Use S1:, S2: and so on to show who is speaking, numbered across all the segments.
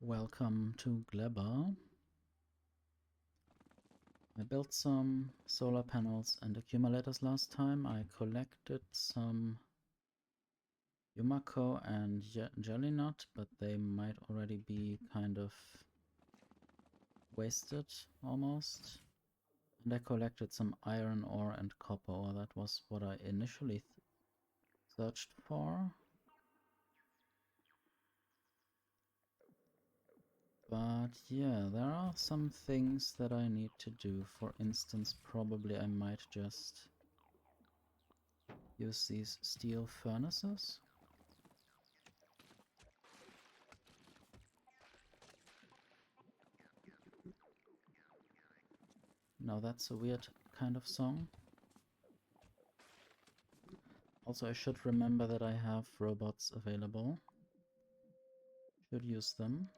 S1: Welcome to Gleba. I built some solar panels and accumulators last time. I collected some Yumako and jelly nut, but they might already be kind of wasted almost. And I collected some iron ore and copper ore. That was what I initially searched for. But yeah, there are some things that I need to do. For instance, probably I might just use these steel furnaces. Now that's a weird kind of song. Also, I should remember that I have robots available. Should use them.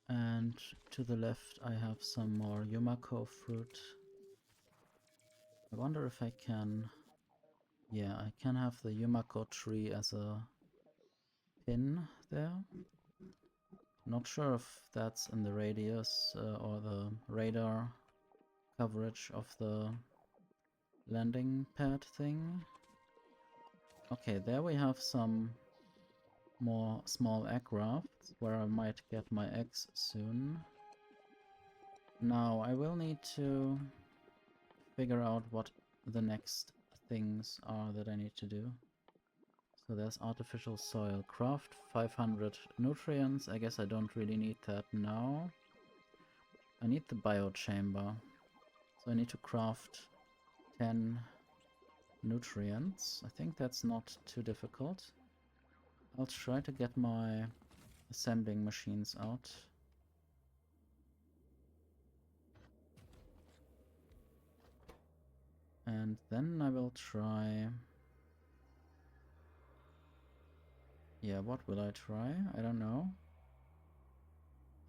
S1: And to the left I have some more Yumako fruit. I wonder if I can... Yeah, I can have the Yumako tree as a pin there. Not sure if that's in the radius or the radar coverage of the landing pad thing. Okay, there we have some more small egg rafts where I might get my eggs soon. Now I will need to figure out what the next things are that I need to do. So there's artificial soil. Craft 500 nutrients. I guess I don't really need that now. I need the biochamber. So I need to craft 10 nutrients. I think that's not too difficult. I'll try to get my assembling machines out. And then I will try... Yeah, what will I try? I don't know.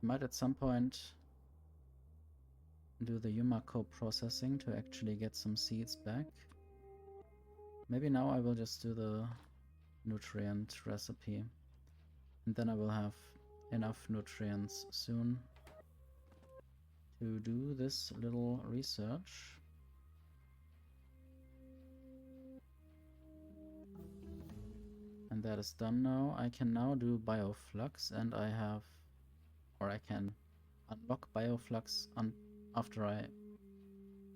S1: I might at some point do the Yumako processing to actually get some seeds back. Maybe now I will just do the nutrient recipe. And then I will have enough nutrients soon to do this little research. And that is done now. I can now do bioflux, and I have... Or I can unlock bioflux after I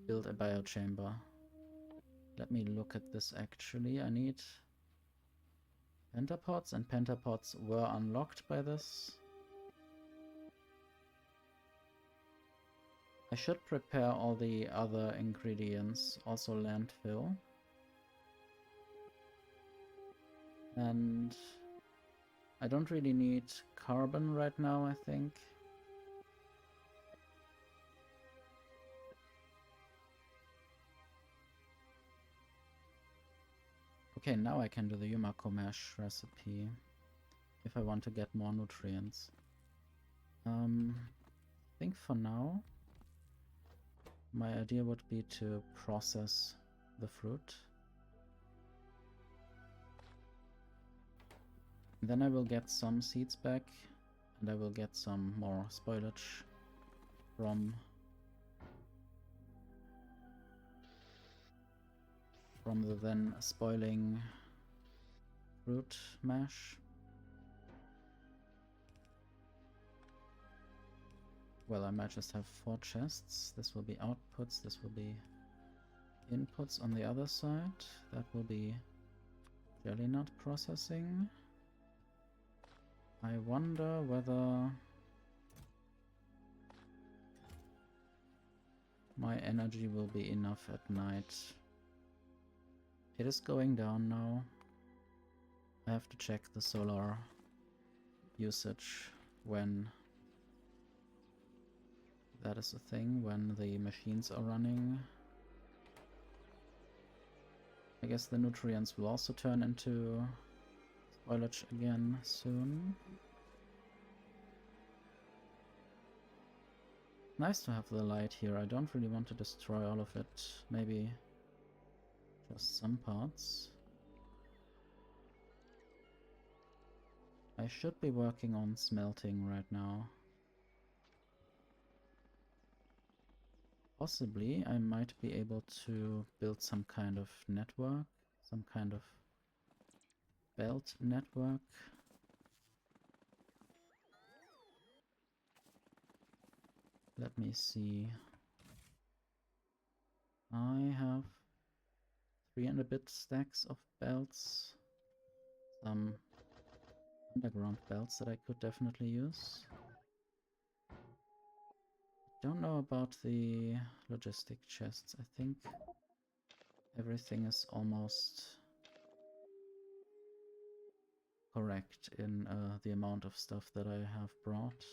S1: build a biochamber. Let me look at this actually. I need pentapods, and pentapods were unlocked by this. I should prepare all the other ingredients, also landfill. And I don't really need carbon right now, I think. Okay, now I can do the Yumako mesh recipe if I want to get more nutrients. I think for now my idea would be to process the fruit. Then I will get some seeds back, and I will get some more spoilage from the then spoiling fruit mash. Well, I might just have 4 chests. This will be outputs, this will be inputs on the other side. That will be jelly nut processing. I wonder whether my energy will be enough at night. It is going down now. I have to check the solar usage when that is a thing, when the machines are running. I guess the nutrients will also turn into spoilage again soon. Nice to have the light here. I don't really want to destroy all of it. Maybe just some parts. I should be working on smelting right now. Possibly I might be able to build some kind of network, some kind of belt network. Let me see. I have 3 and a bit stacks of belts. Some underground belts that I could definitely use. Don't know about the logistic chests. I think everything is almost correct in the amount of stuff that I have brought.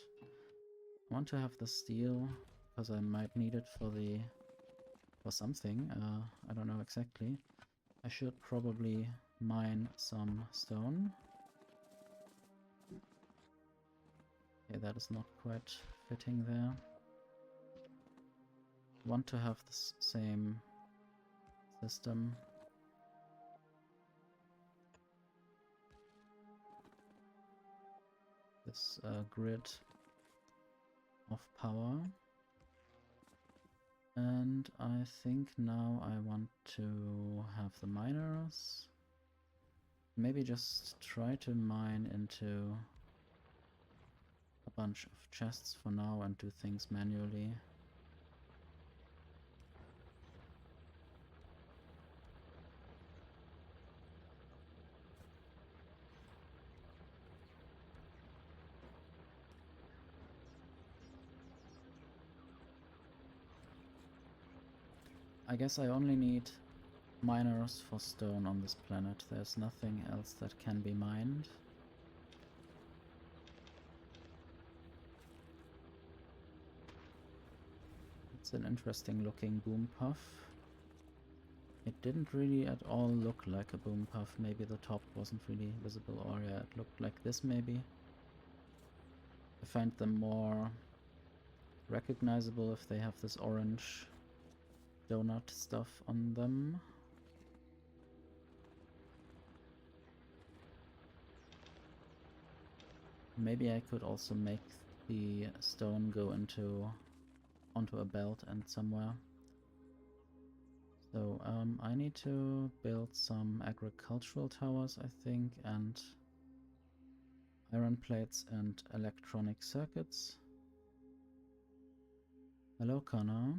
S1: I want to have the steel because I might need it for something. I don't know exactly. I should probably mine some stone. Okay, that is not quite fitting there. Want to have the same system. This grid of power. And I think now I want to have the miners. Maybe just try to mine into a bunch of chests for now and do things manually. I guess I only need miners for stone on this planet. There's nothing else that can be mined. It's an interesting looking boom puff. It didn't really at all look like a boom puff. Maybe the top wasn't really visible, or yeah, it looked like this maybe. I find them more recognizable if they have this orange donut stuff on them. Maybe I could also make the stone go onto a belt and somewhere. So I need to build some agricultural towers, I think, and iron plates and electronic circuits. Hello, Connor.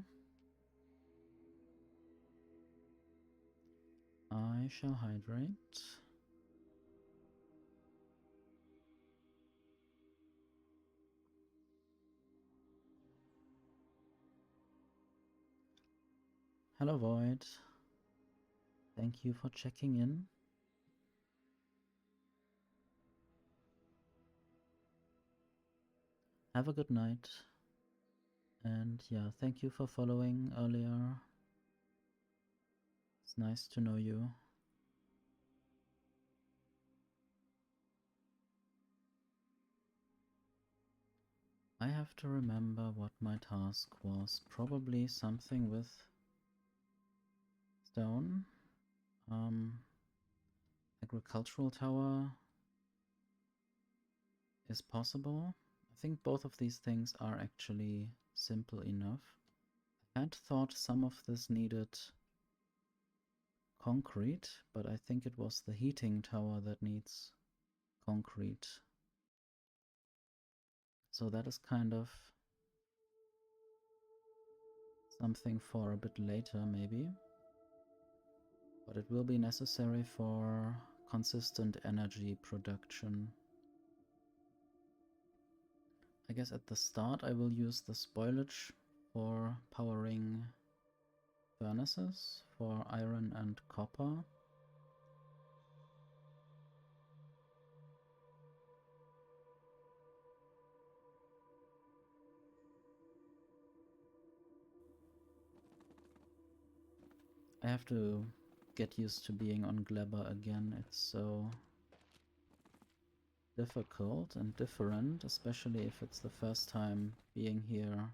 S1: I shall hydrate. Hello, Void. Thank you for checking in. Have a good night. And yeah, thank you for following earlier. It's nice to know you. I have to remember what my task was. Probably something with stone. Agricultural tower is possible. I think both of these things are actually simple enough. I had thought some of this needed concrete, but I think it was the heating tower that needs concrete. So that is kind of something for a bit later, maybe. But it will be necessary for consistent energy production. I guess at the start I will use the spoilage for powering furnaces for iron and copper. I have to get used to being on Gleba again. It's so difficult and different, especially if it's the first time being here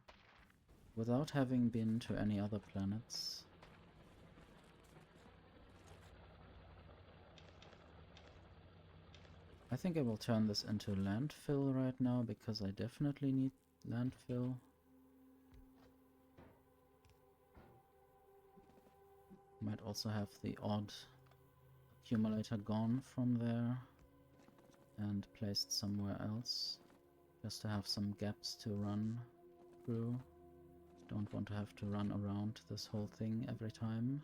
S1: without having been to any other planets. I think I will turn this into landfill right now, because I definitely need landfill. Might also have the odd accumulator gone from there and placed somewhere else, just to have some gaps to run through. Don't want to have to run around this whole thing every time.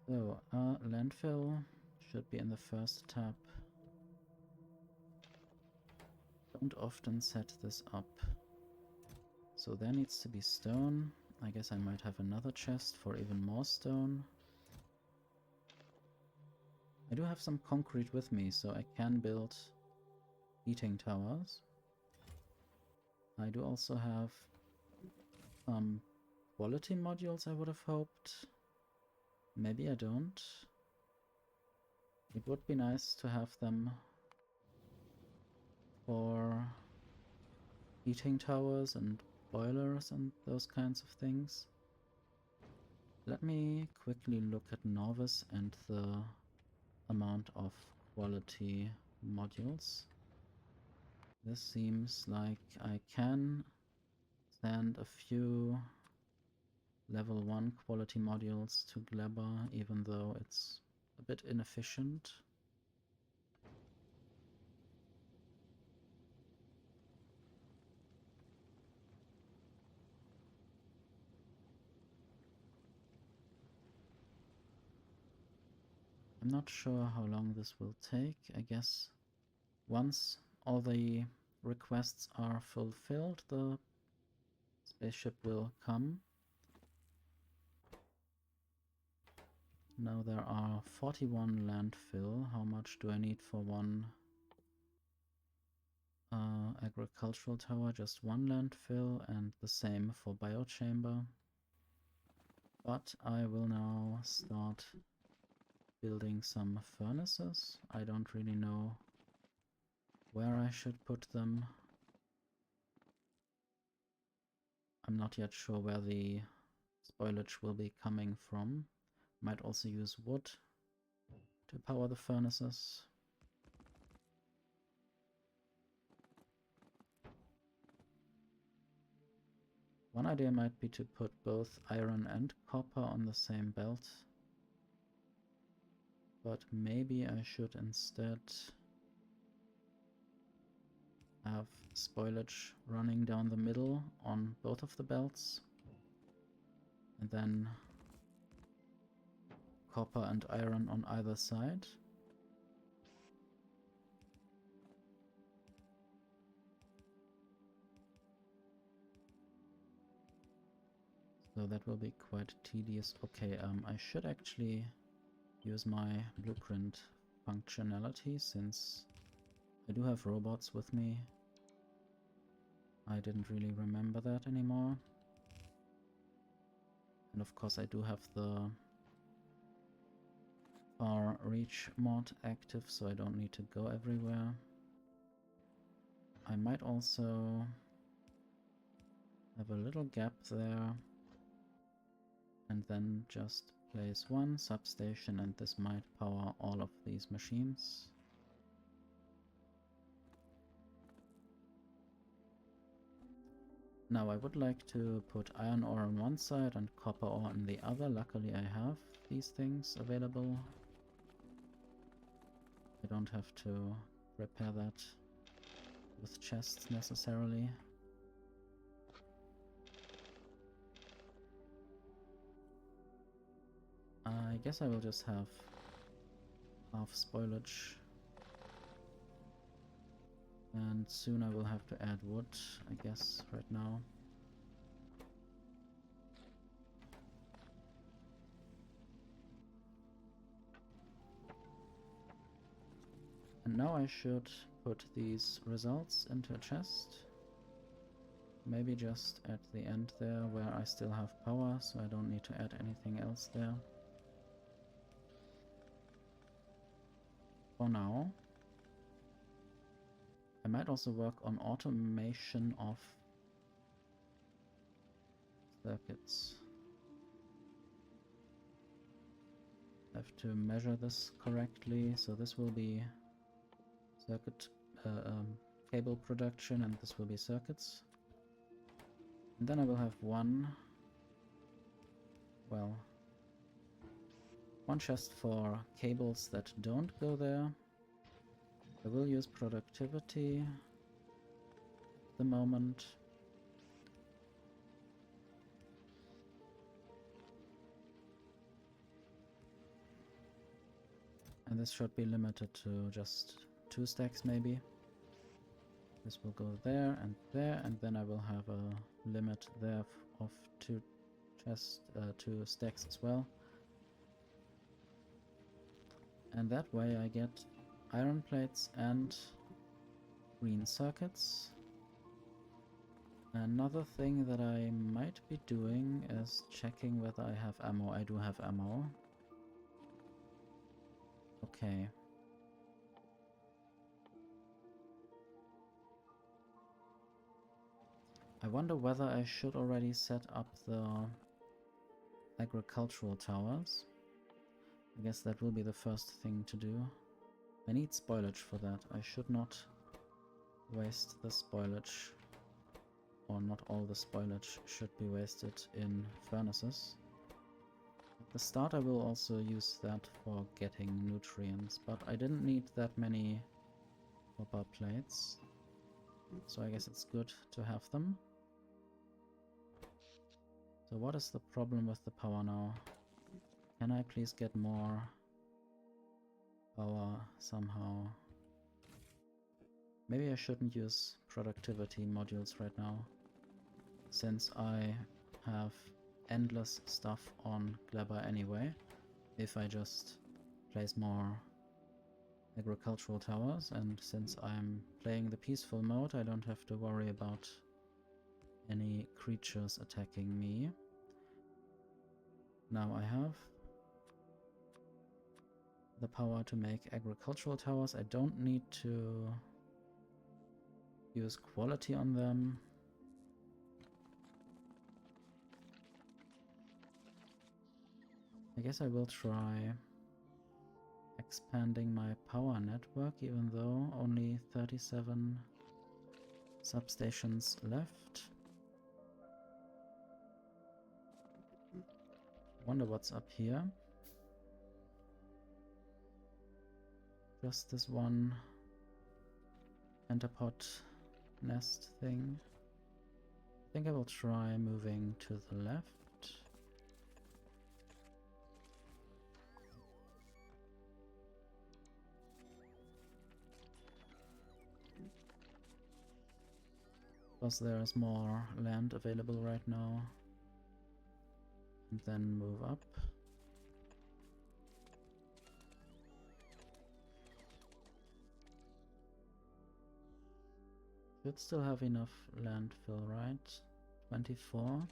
S1: So, landfill should be in the first tab. Don't often set this up. So there needs to be stone. I guess I might have another chest for even more stone. I do have some concrete with me, so I can build heating towers. I do also have some quality modules, I would have hoped. Maybe I don't. It would be nice to have them for heating towers and boilers and those kinds of things. Let me quickly look at Novice and the amount of quality modules. This seems like I can send a few level 1 quality modules to Gleba, even though it's a bit inefficient. I'm not sure how long this will take. I guess once all the requests are fulfilled, the spaceship will come. Now there are 41 landfill. How much do I need for one agricultural tower? Just one landfill, and the same for biochamber. But I will now start building some furnaces. I don't really know where I should put them. I'm not yet sure where the spoilage will be coming from. Might also use wood to power the furnaces. One idea might be to put both iron and copper on the same belt. But maybe I should instead have spoilage running down the middle on both of the belts, and then copper and iron on either side. So that will be quite tedious. Okay, I should actually use my blueprint functionality, since I do have robots with me. I didn't really remember that anymore. And of course I do have the far reach mod active, so I don't need to go everywhere. I might also have a little gap there, and then just place one substation, and this might power all of these machines. Now I would like to put iron ore on one side and copper ore on the other. Luckily I have these things available. I don't have to repair that with chests necessarily. I guess I will just have half spoilage. And soon I will have to add wood, I guess, right now. And now I should put these results into a chest. Maybe just at the end there where I still have power, so I don't need to add anything else there. For now. I might also work on automation of circuits. I have to measure this correctly, so this will be circuit cable production and this will be circuits. And then I will have one chest for cables that don't go there. I will use productivity at the moment. And this should be limited to just 2 stacks maybe. This will go there, and then I will have a limit there of 2 stacks as well. And that way I get iron plates and green circuits. Another thing that I might be doing is checking whether I have ammo. I do have ammo. Okay. I wonder whether I should already set up the agricultural towers. I guess that will be the first thing to do. I need spoilage for that. I should not waste the spoilage. Or not all the spoilage should be wasted in furnaces. At the start I will also use that for getting nutrients, but I didn't need that many copper plates. So I guess it's good to have them. So what is the problem with the power now? Can I please get more power somehow? Maybe I shouldn't use productivity modules right now, since I have endless stuff on Gleba anyway. If I just place more agricultural towers, and since I'm playing the peaceful mode, I don't have to worry about any creatures attacking me. Now I have the power to make agricultural towers. I don't need to use quality on them. I guess I will try expanding my power network, even though only 37 substations left. Wonder what's up here. Just this one pentapod nest thing. I think I will try moving to the left. Because there is more land available right now. And then move up. Should still have enough landfill, right? 24.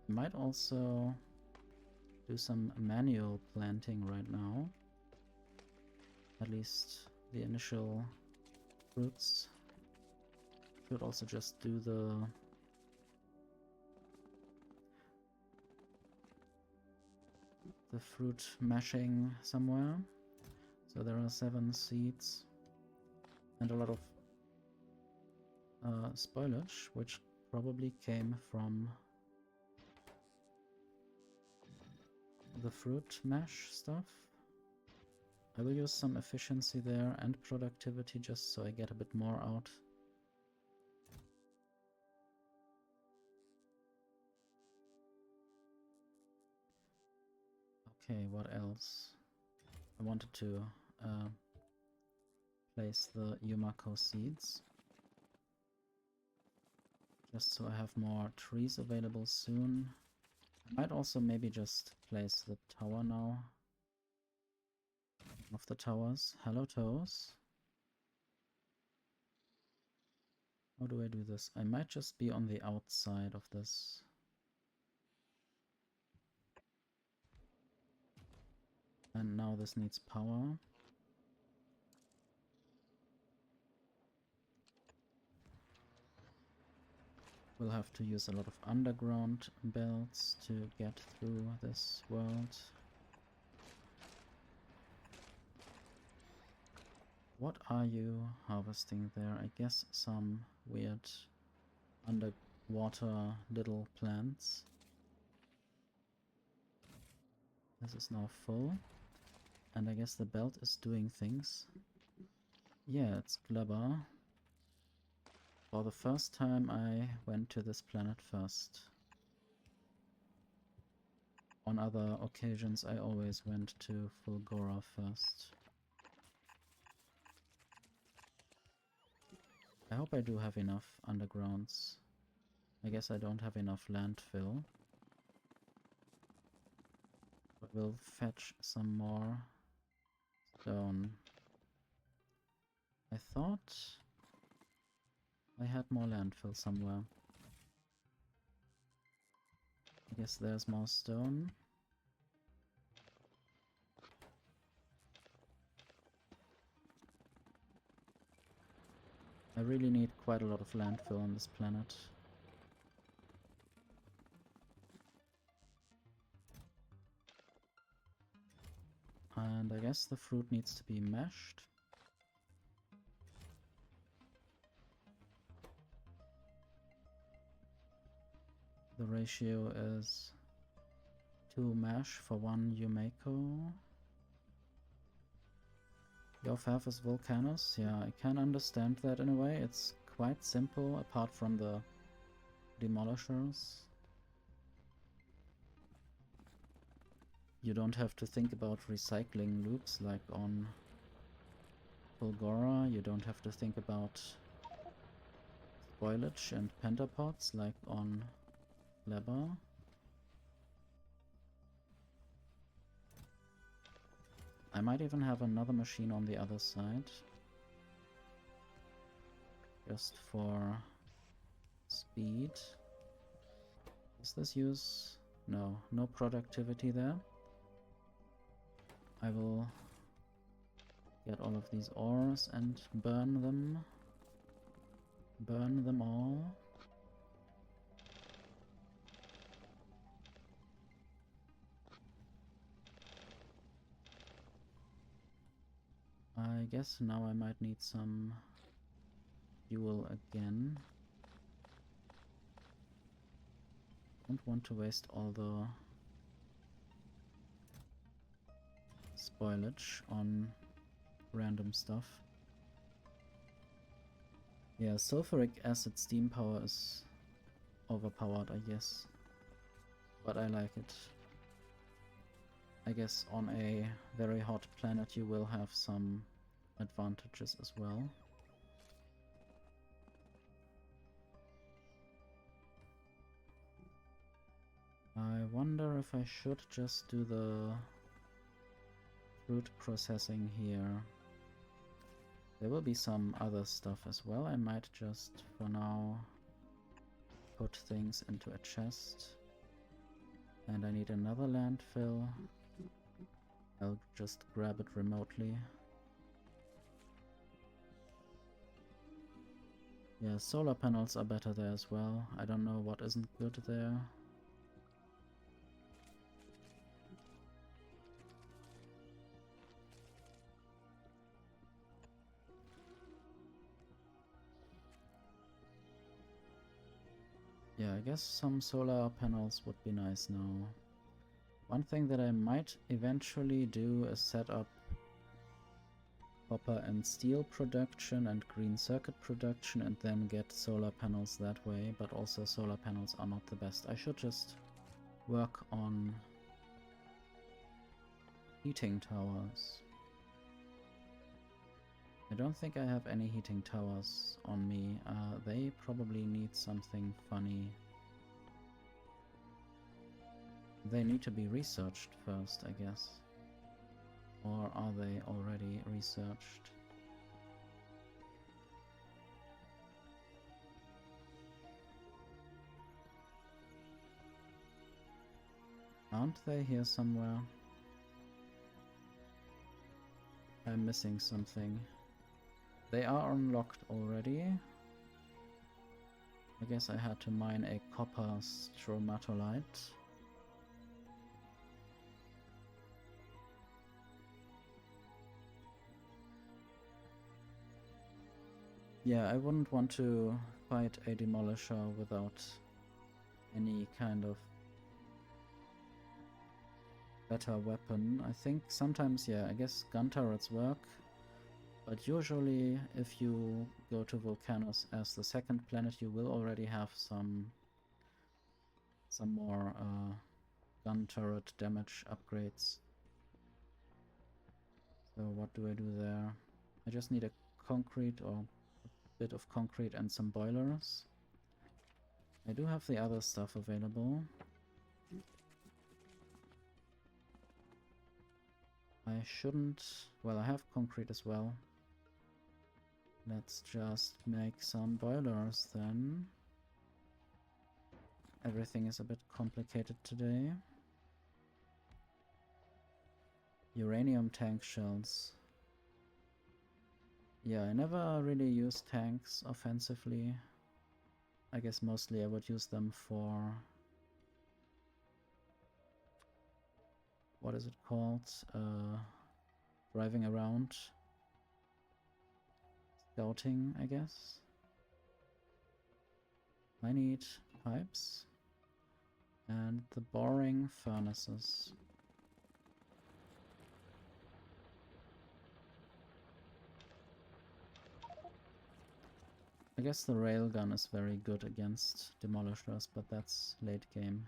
S1: I might also do some manual planting right now. At least the initial fruits. Should also just do the fruit mashing somewhere. So there are 7 seeds and a lot of spoilage, which probably came from the fruit mash stuff. I will use some efficiency there and productivity just so I get a bit more out. Okay, what else? I wanted to place the Yumako seeds. Just so I have more trees available soon. I might also maybe just place the tower now. of the towers. Hello, toes. How do I do this? I might just be on the outside of this. And now this needs power. We'll have to use a lot of underground belts to get through this world. What are you harvesting there? I guess some weird underwater little plants. This is now full. And I guess the belt is doing things. Yeah, it's Gleba. For the first time I went to this planet first. On other occasions I always went to Fulgora first. I hope I do have enough undergrounds. I guess I don't have enough landfill. But we'll fetch some more stone. I thought I had more landfill somewhere. I guess there's more stone. I really need quite a lot of landfill on this planet. And I guess the fruit needs to be mashed. The ratio is 2 mash for 1 Yumeko. Your fav is Volcanus? Yeah, I can understand that in a way. It's quite simple apart from the demolishers. You don't have to think about recycling loops like on Fulgora. You don't have to think about spoilage and pentapods like on Gleba. I might even have another machine on the other side. Just for speed. Does this use... No, no productivity there. I will get all of these ores and burn them. Burn them all. I guess now I might need some fuel again. Don't want to waste all the spoilage on random stuff. Yeah, sulfuric acid steam power is overpowered, I guess. But I like it. I guess on a very hot planet you will have some advantages as well. I wonder if I should just do the fruit processing here. There will be some other stuff as well. I might just, for now, put things into a chest. And I need another landfill. I'll just grab it remotely. Yeah, solar panels are better there as well. I don't know what isn't good there. Yeah, I guess some solar panels would be nice now. One thing that I might eventually do is set up copper and steel production and green circuit production and then get solar panels that way, but also solar panels are not the best. I should just work on heating towers. I don't think I have any heating towers on me. They probably need something funny. They need to be researched first, I guess. Or are they already researched? Aren't they here somewhere? I'm missing something. They are unlocked already. I guess I had to mine a copper stromatolite. Yeah, I wouldn't want to fight a demolisher without any kind of better weapon. I think sometimes, yeah, I guess gun turrets work. But usually, if you go to Volcanos as the second planet, you will already have some more gun turret damage upgrades. So what do I do there? I just need a concrete or a bit of concrete and some boilers. I do have the other stuff available. I shouldn't... well, I have concrete as well. Let's just make some boilers then. Everything is a bit complicated today. Uranium tank shells. Yeah, I never really use tanks offensively. I guess mostly I would use them for... what is it called? Driving around. Scouting, I guess. I need pipes. And the boring furnaces. I guess the railgun is very good against demolishers, but that's late game.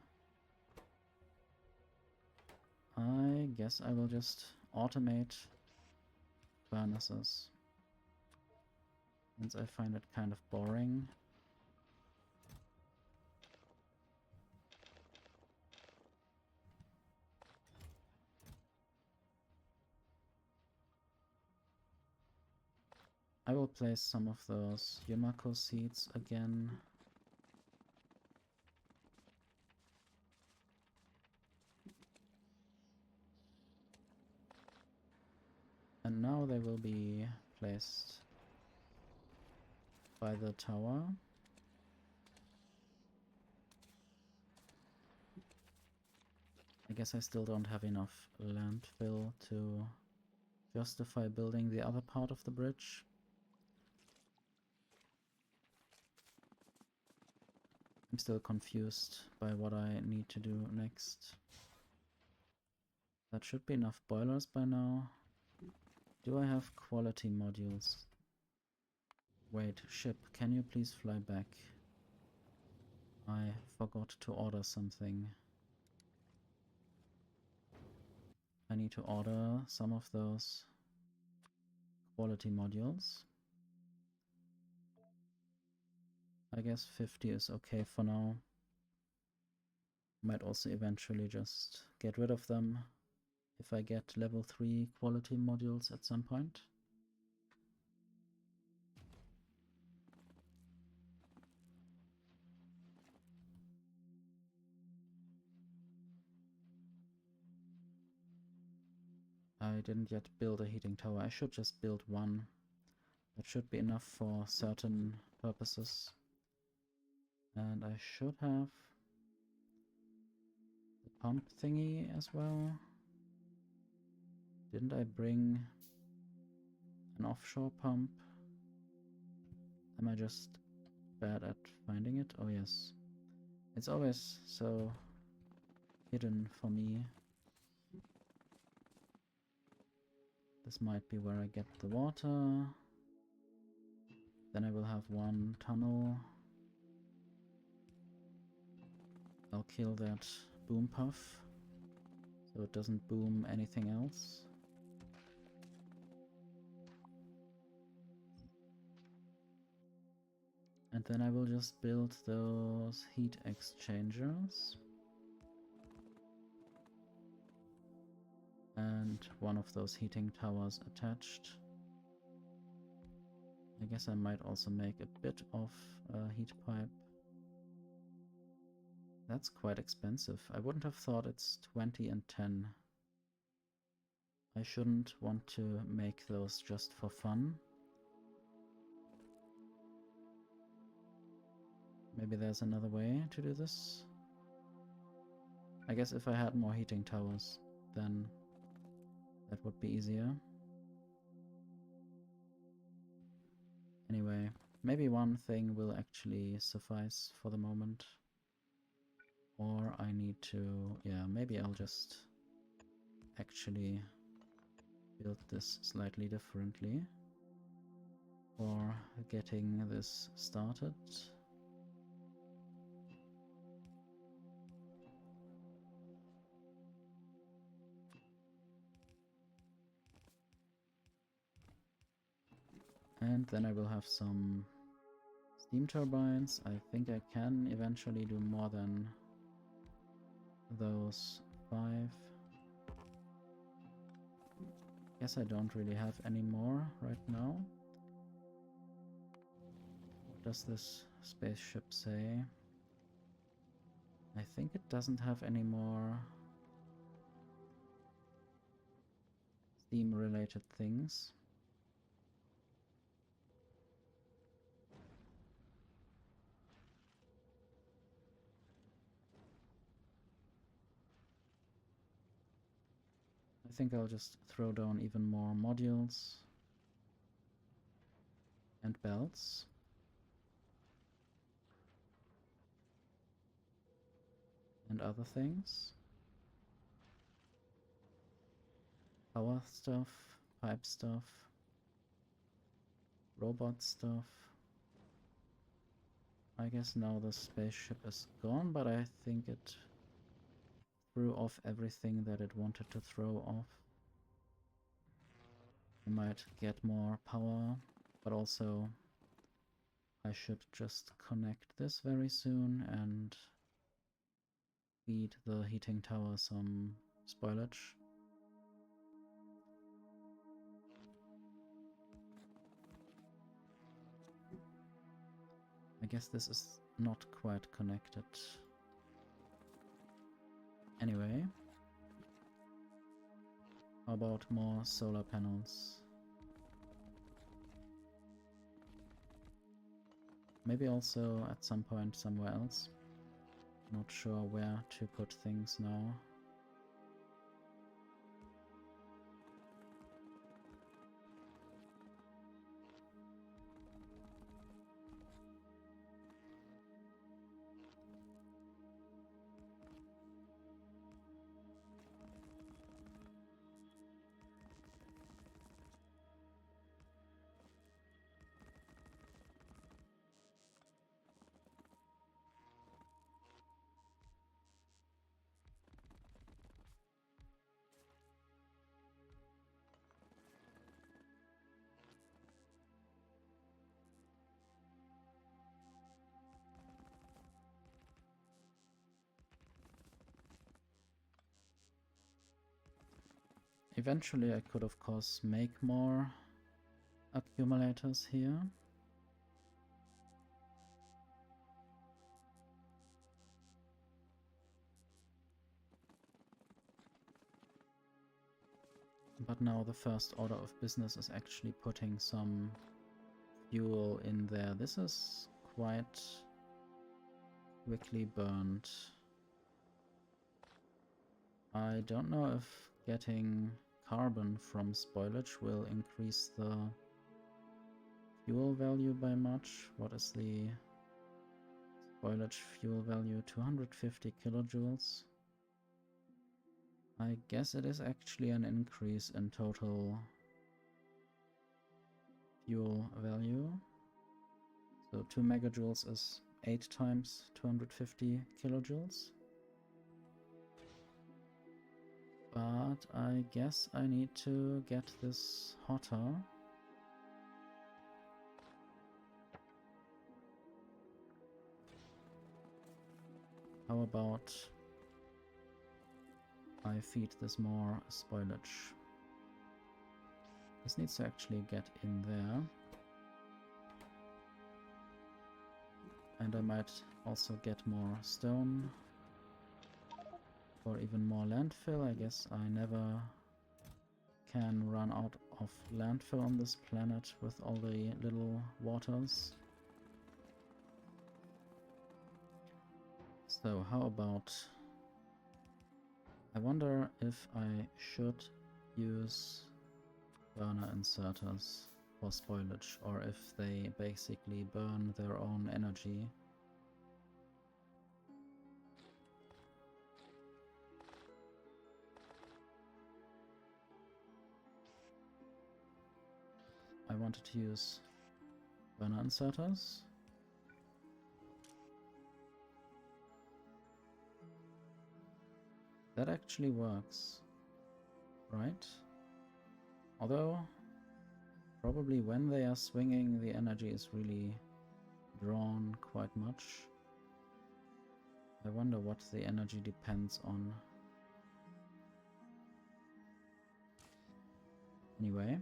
S1: I guess I will just automate furnaces. Since I find it kind of boring. I will place some of those Yumako seeds again. And now they will be placed by the tower. I guess I still don't have enough landfill to justify building the other part of the bridge. I'm still confused by what I need to do next. That should be enough boilers by now. Do I have quality modules? Wait, ship, can you please fly back? I forgot to order something. I need to order some of those quality modules. I guess 50 is okay for now. Might also eventually just get rid of them if I get level 3 quality modules at some point. I didn't yet build a heating tower. I should just build one. That should be enough for certain purposes. And I should have the pump thingy as well. Didn't I bring an offshore pump? Am I just bad at finding it? Oh yes. It's always so hidden for me. This might be where I get the water. Then I will have one tunnel. I'll kill that boom puff so it doesn't boom anything else. And then I will just build those heat exchangers. and one of those heating towers attached. I guess I might also make a bit of a heat pipe. That's quite expensive. I wouldn't have thought it's 20 and 10. I shouldn't want to make those just for fun. Maybe there's another way to do this. I guess if I had more heating towers, then that would be easier. Anyway, maybe one thing will actually suffice for the moment. Or I need to... yeah, maybe I'll just actually build this slightly differently for getting this started. And then I will have some steam turbines. I think I can eventually do more than those 5. Guess I don't really have any more right now. What does this spaceship say? I think it doesn't have any more steam related things. I think I'll just throw down even more modules and belts. And other things. Power stuff, pipe stuff, robot stuff. I guess now the spaceship is gone, but I think it threw off everything that it wanted to throw off. I might get more power, but also I should just connect this very soon and feed the heating tower some spoilage. I guess this is not quite connected. Anyway, how about more solar panels? Maybe also at some point somewhere else. Not sure where to put things now. Eventually I could of course make more accumulators here. But now the first order of business is actually putting some fuel in there. This is quite quickly burned. I don't know if getting carbon from spoilage will increase the fuel value by much. What is the spoilage fuel value? 250 kilojoules. I guess it is actually an increase in total fuel value. So 2 megajoules is 8 times 250 kilojoules. But I guess I need to get this hotter. How about I feed this more spoilage. This needs to actually get in there. And I might also get more stone or even more landfill. I guess I never can run out of landfill on this planet with all the little waters. So how about... I wonder if I should use burner inserters for spoilage, or if they basically burn their own energy. I wanted to use burner inserters. That actually works, right? Although, probably when they are swinging, the energy is really drawn quite much. I wonder what the energy depends on. Anyway,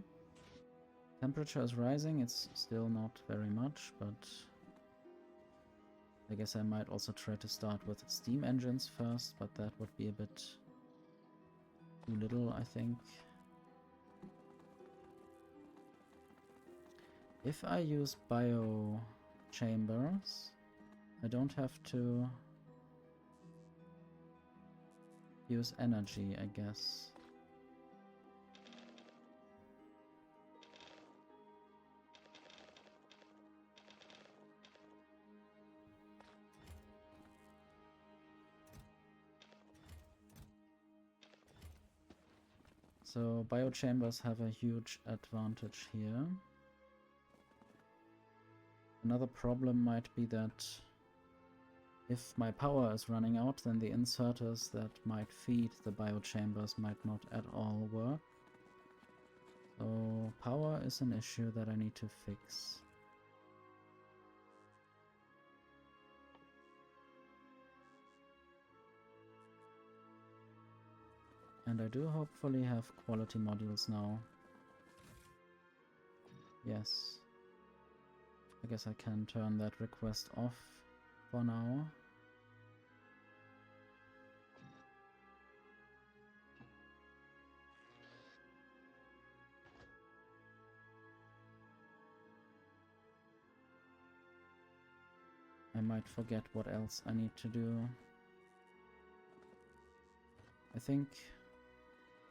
S1: temperature is rising. It's still not very much, but I guess I might also try to start with steam engines first, but that would be a bit too little, I think. If I use bio chambers, I don't have to use energy, I guess. So biochambers have a huge advantage here. Another problem might be that if my power is running out, then the inserters that might feed the biochambers might not at all work. So power is an issue that I need to fix. And I do hopefully have quality modules now. Yes. I guess I can turn that request off for now. I might forget what else I need to do. I think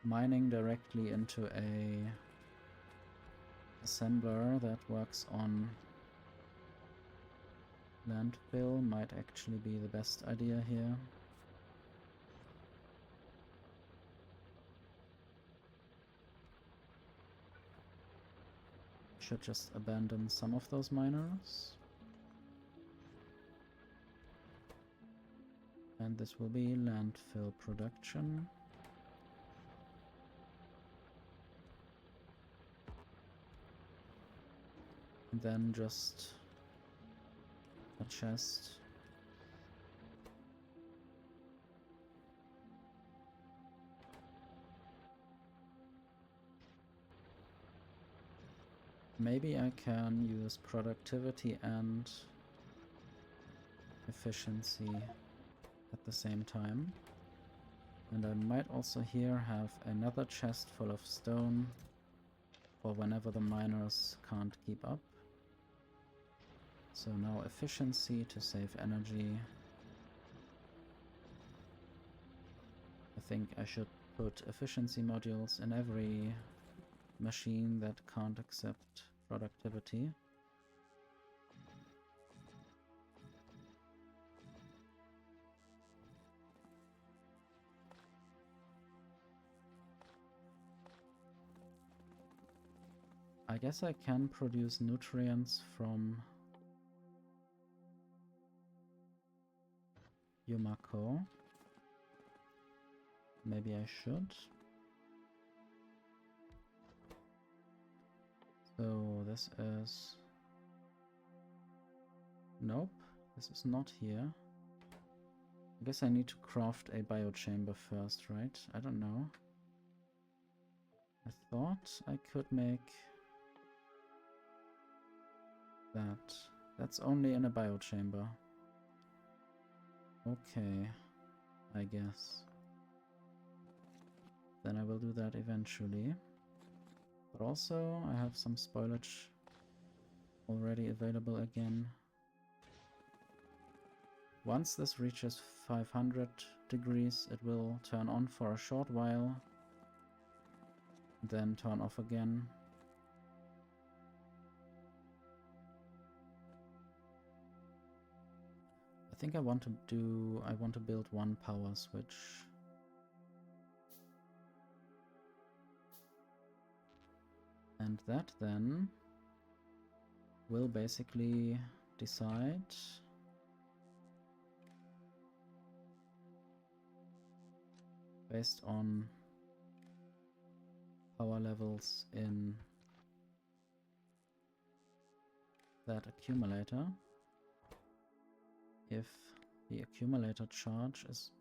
S1: mining directly into a assembler that works on landfill might actually be the best idea here. Should just abandon some of those miners. And this will be landfill production. And then just a chest. Maybe I can use productivity and efficiency at the same time. And I might also here have another chest full of stone for whenever the miners can't keep up. So now efficiency to save energy. I think I should put efficiency modules in every machine that can't accept productivity. I guess I can produce nutrients from Yumako. Maybe I should. So this is... Nope, this is not here. I guess I need to craft a biochamber first, right? I don't know. I thought I could make that. That's only in a biochamber. Okay, I guess. Then I will do that eventually. But also, I have some spoilage already available again. Once this reaches 500 degrees, it will turn on for a short while, then turn off again. I think I want to build one power switch. And that then will basically decide based on power levels in that accumulator. If the accumulator charge is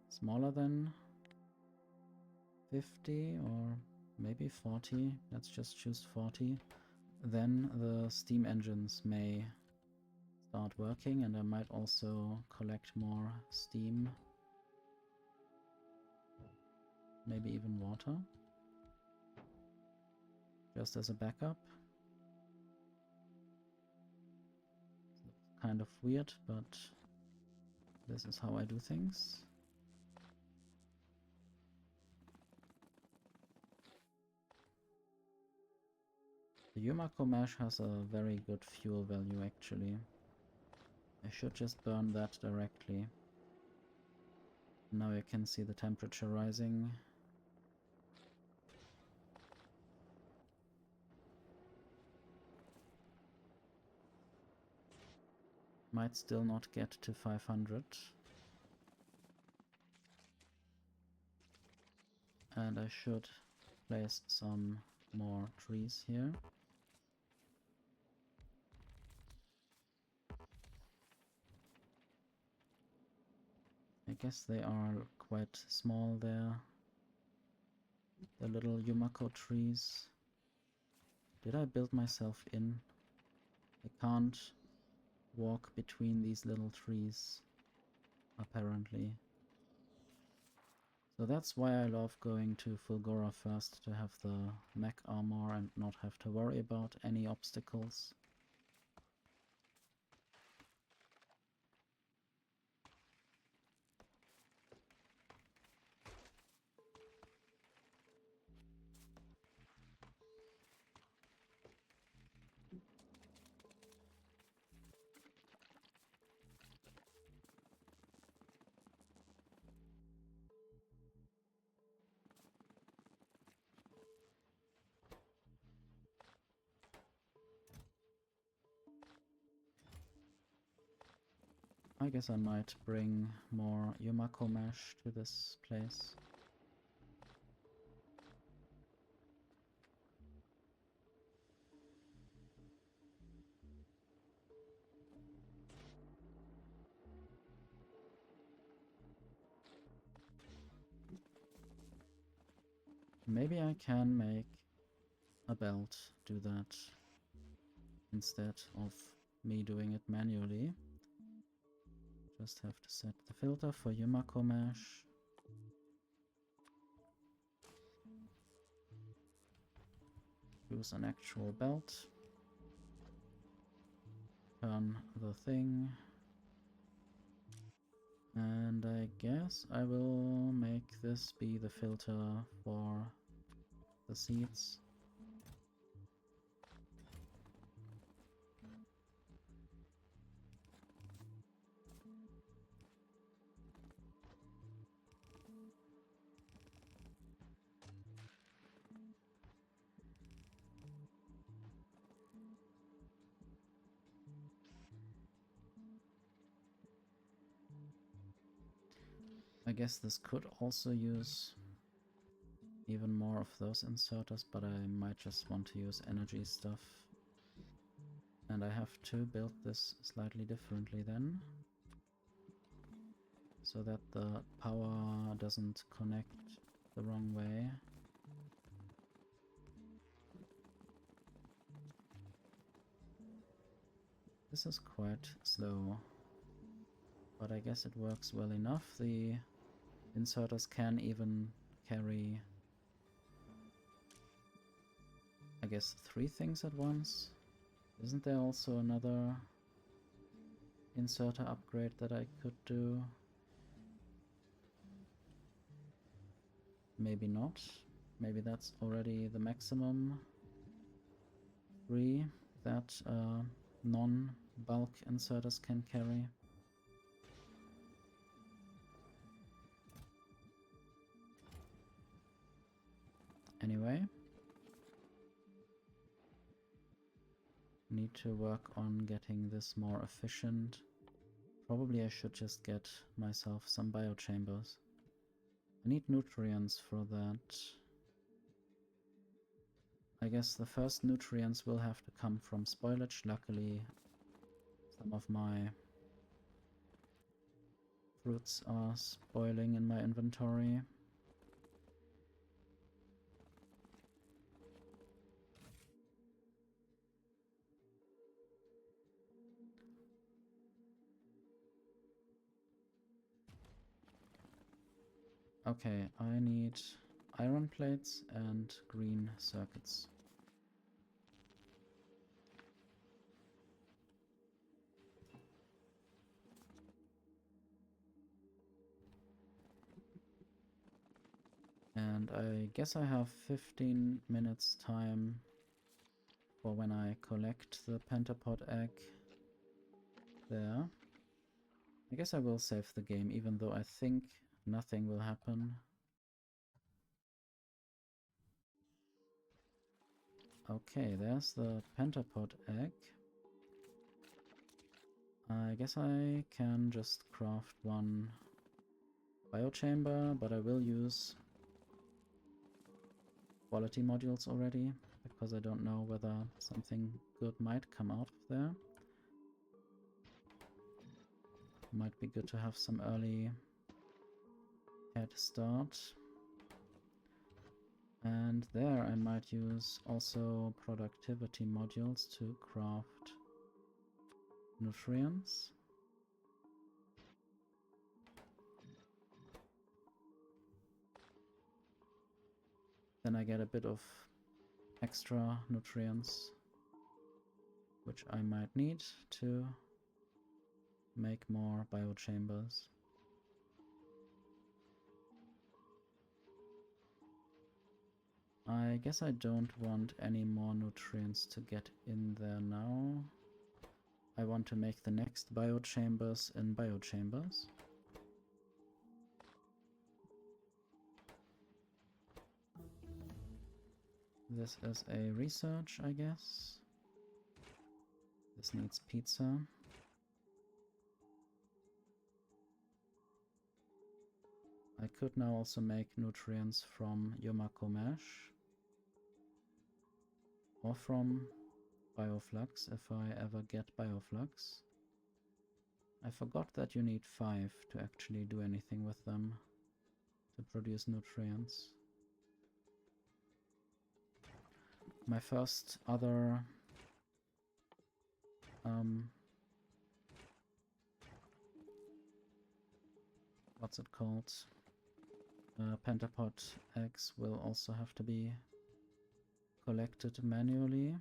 S1: smaller than 50 or maybe 40, let's just choose 40, then the steam engines may start working, and I might also collect more steam, maybe even water, just as a backup. Kind of weird, but this is how I do things. The Yumako mesh has a very good fuel value actually. I should just burn that directly. Now you can see the temperature rising. Might still not get to 500. And I should place some more trees here. I guess they are quite small there. The little Yumako trees. Did I build myself in? I can't walk between these little trees, apparently. So that's why I love going to Fulgora first, to have the mech armor and not have to worry about any obstacles. I guess I might bring more Yumako mesh to this place. Maybe I can make a belt do that instead of me doing it manually. Just have to set the filter for Yumako mesh. Use an actual belt. Turn the thing. And I guess I will make this be the filter for the seeds. I guess this could also use even more of those inserters, but I might just want to use energy stuff. And I have to build this slightly differently then. so that the power doesn't connect the wrong way. This is quite slow, but I guess it works well enough. The inserters can even carry, I guess, 3 things at once. Isn't there also another inserter upgrade that I could do? Maybe not. Maybe that's already the maximum 3 that non-bulk inserters can carry. Anyway, need to work on getting this more efficient. Probably I should just get myself some biochambers. I need nutrients for that. I guess the first nutrients will have to come from spoilage. Luckily, some of my fruits are spoiling in my inventory. Okay, I need iron plates and green circuits. And I guess I have 15 minutes time for when I collect the pentapod egg there. I guess I will save the game, even though I think nothing will happen. Okay, there's the pentapod egg. I guess I can just craft 1 biochamber, but I will use quality modules already, because I don't know whether something good might come out of there. Might be good to have some early head start. And there I might use also productivity modules to craft nutrients. Then I get a bit of extra nutrients, which I might need to make more biochambers. I guess I don't want any more nutrients to get in there now. I want to make the next biochambers in biochambers. This is a research, I guess. This needs pizza. I could now also make nutrients from Yomako mesh. Or from bioflux, if I ever get bioflux. I forgot that you need 5 to actually do anything with them to produce nutrients. My first other what's it called? Pentapod eggs will also have to be collected manually.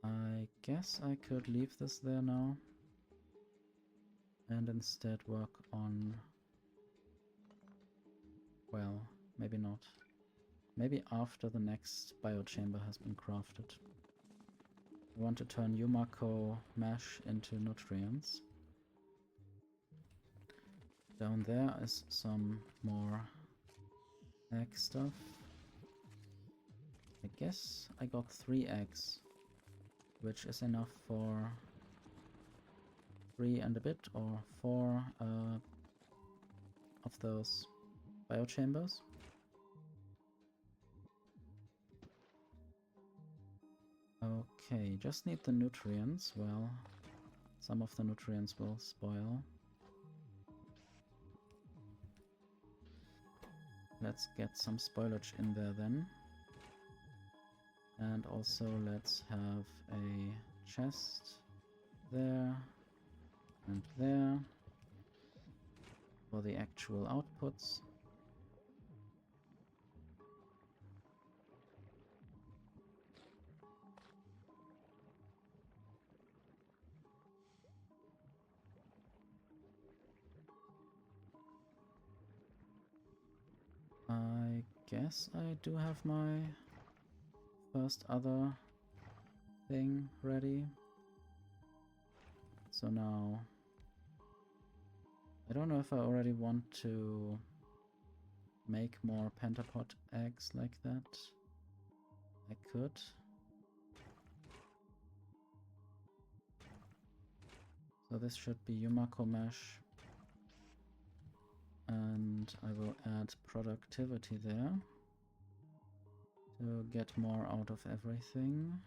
S1: I guess I could leave this there now and instead work on, well, maybe not. Maybe after the next biochamber has been crafted. I want to turn Yumako mesh into nutrients. Down there is some more egg stuff. I guess I got 3 eggs, which is enough for 3 and a bit or 4 of those biochambers. Okay, just need the nutrients. Well, some of the nutrients will spoil. Let's get some spoilage in there then. And also let's have a chest there and there for the actual outputs. I guess I do have my first other thing ready. So now, I don't know if I already want to make more pentapod eggs like that. I could. So this should be Yumako mesh. And I will add productivity there to get more out of everything.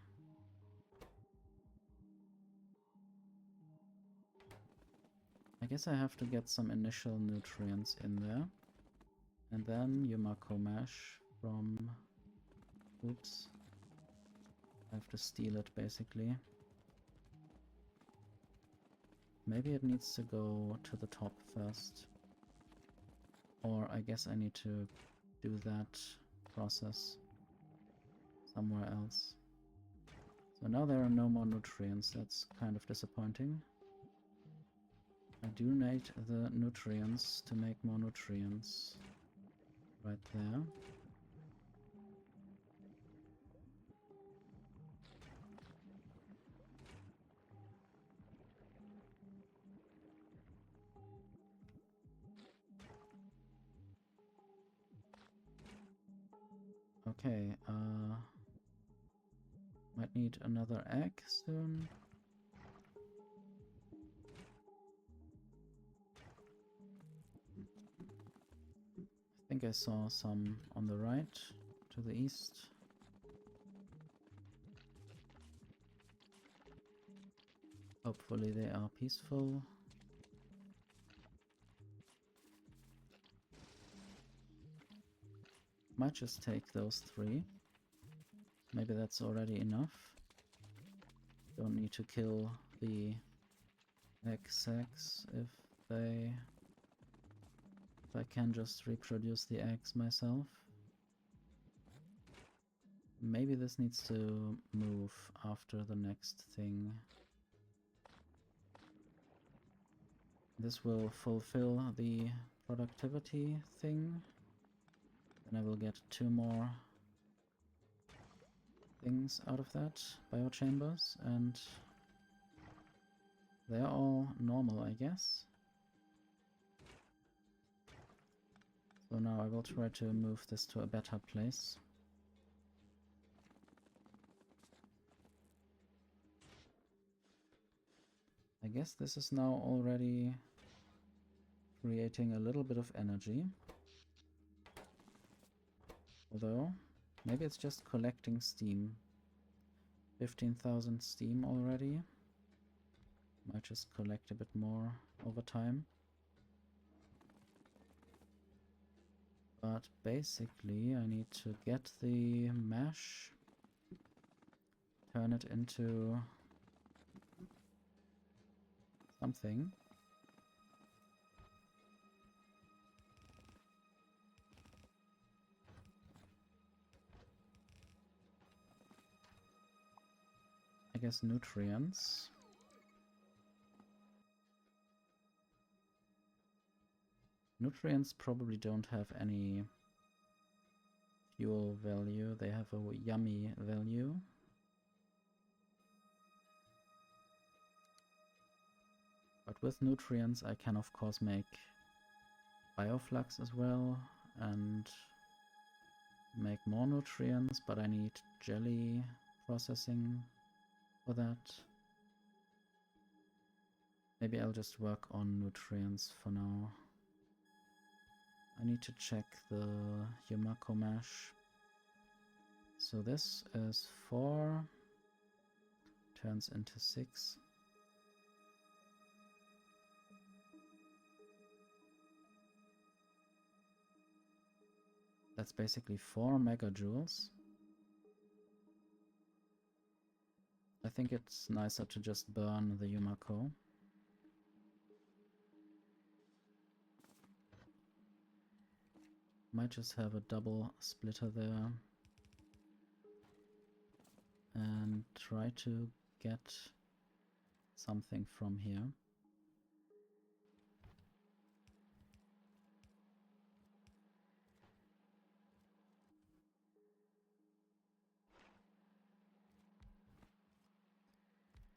S1: I guess I have to get some initial nutrients in there. And then Yumako mesh from... Oops. I have to steal it basically. Maybe it needs to go to the top first. Or I guess I need to do that process somewhere else. So now there are no more nutrients. That's kind of disappointing. I do need the nutrients to make more nutrients. Right there. Okay, might need another egg soon. I think I saw some on the right, to the east. Hopefully they are peaceful. Might just take those 3. Maybe that's already enough. Don't need to kill the egg sacs if I can just reproduce the eggs myself. Maybe this needs to move after the next thing. This will fulfill the productivity thing. Then I will get 2 more things out of that, biochambers, and they're all normal, I guess. So now I will try to move this to a better place. I guess this is now already creating a little bit of energy. Although, maybe it's just collecting steam. 15,000 steam already. Might just collect a bit more over time. But basically I need to get the mesh, turn it into something. I guess nutrients. Nutrients probably don't have any fuel value, they have a yummy value. But with nutrients I can of course make bioflux as well and make more nutrients, but I need jelly processing for that. Maybe I'll just work on nutrients for now. I need to check the Yumako mesh. So this is 4 turns into 6. That's basically 4 megajoules. I think it's nicer to just burn the Yumako. Might just have a double splitter there. And try to get something from here.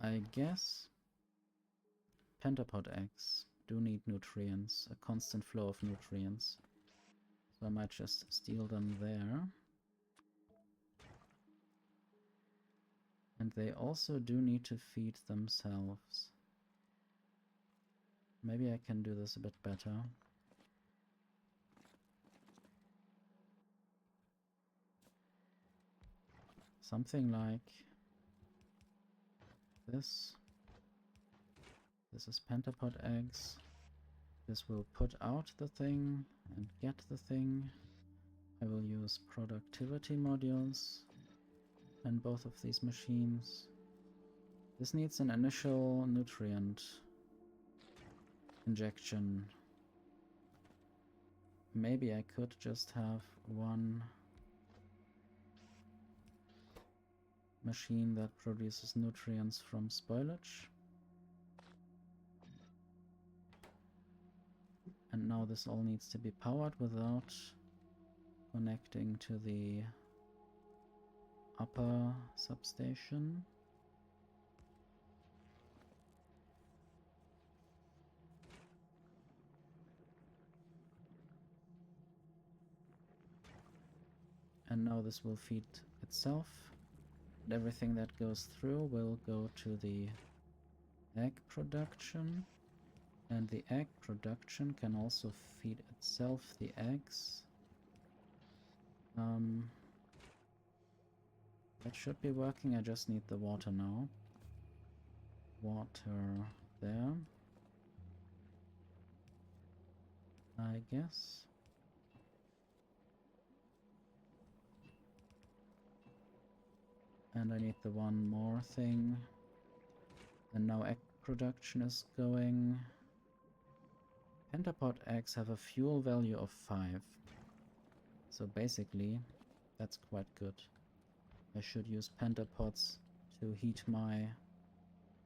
S1: I guess pentapod eggs do need nutrients, a constant flow of nutrients. So I might just steal them there. And they also do need to feed themselves. Maybe I can do this a bit better. Something like this. This is pentapod eggs. This will put out the thing and get the thing. I will use productivity modules in both of these machines. This needs an initial nutrient injection. Maybe I could just have one machine that produces nutrients from spoilage. And now this all needs to be powered without connecting to the upper substation. And now this will feed itself. And everything that goes through will go to the egg production. And the egg production can also feed itself the eggs. That should be working. I just need the water now. Water there. I guess. And I need the one more thing. And now egg production is going. Pentapod eggs have a fuel value of 5. So basically, that's quite good. I should use pentapods to heat my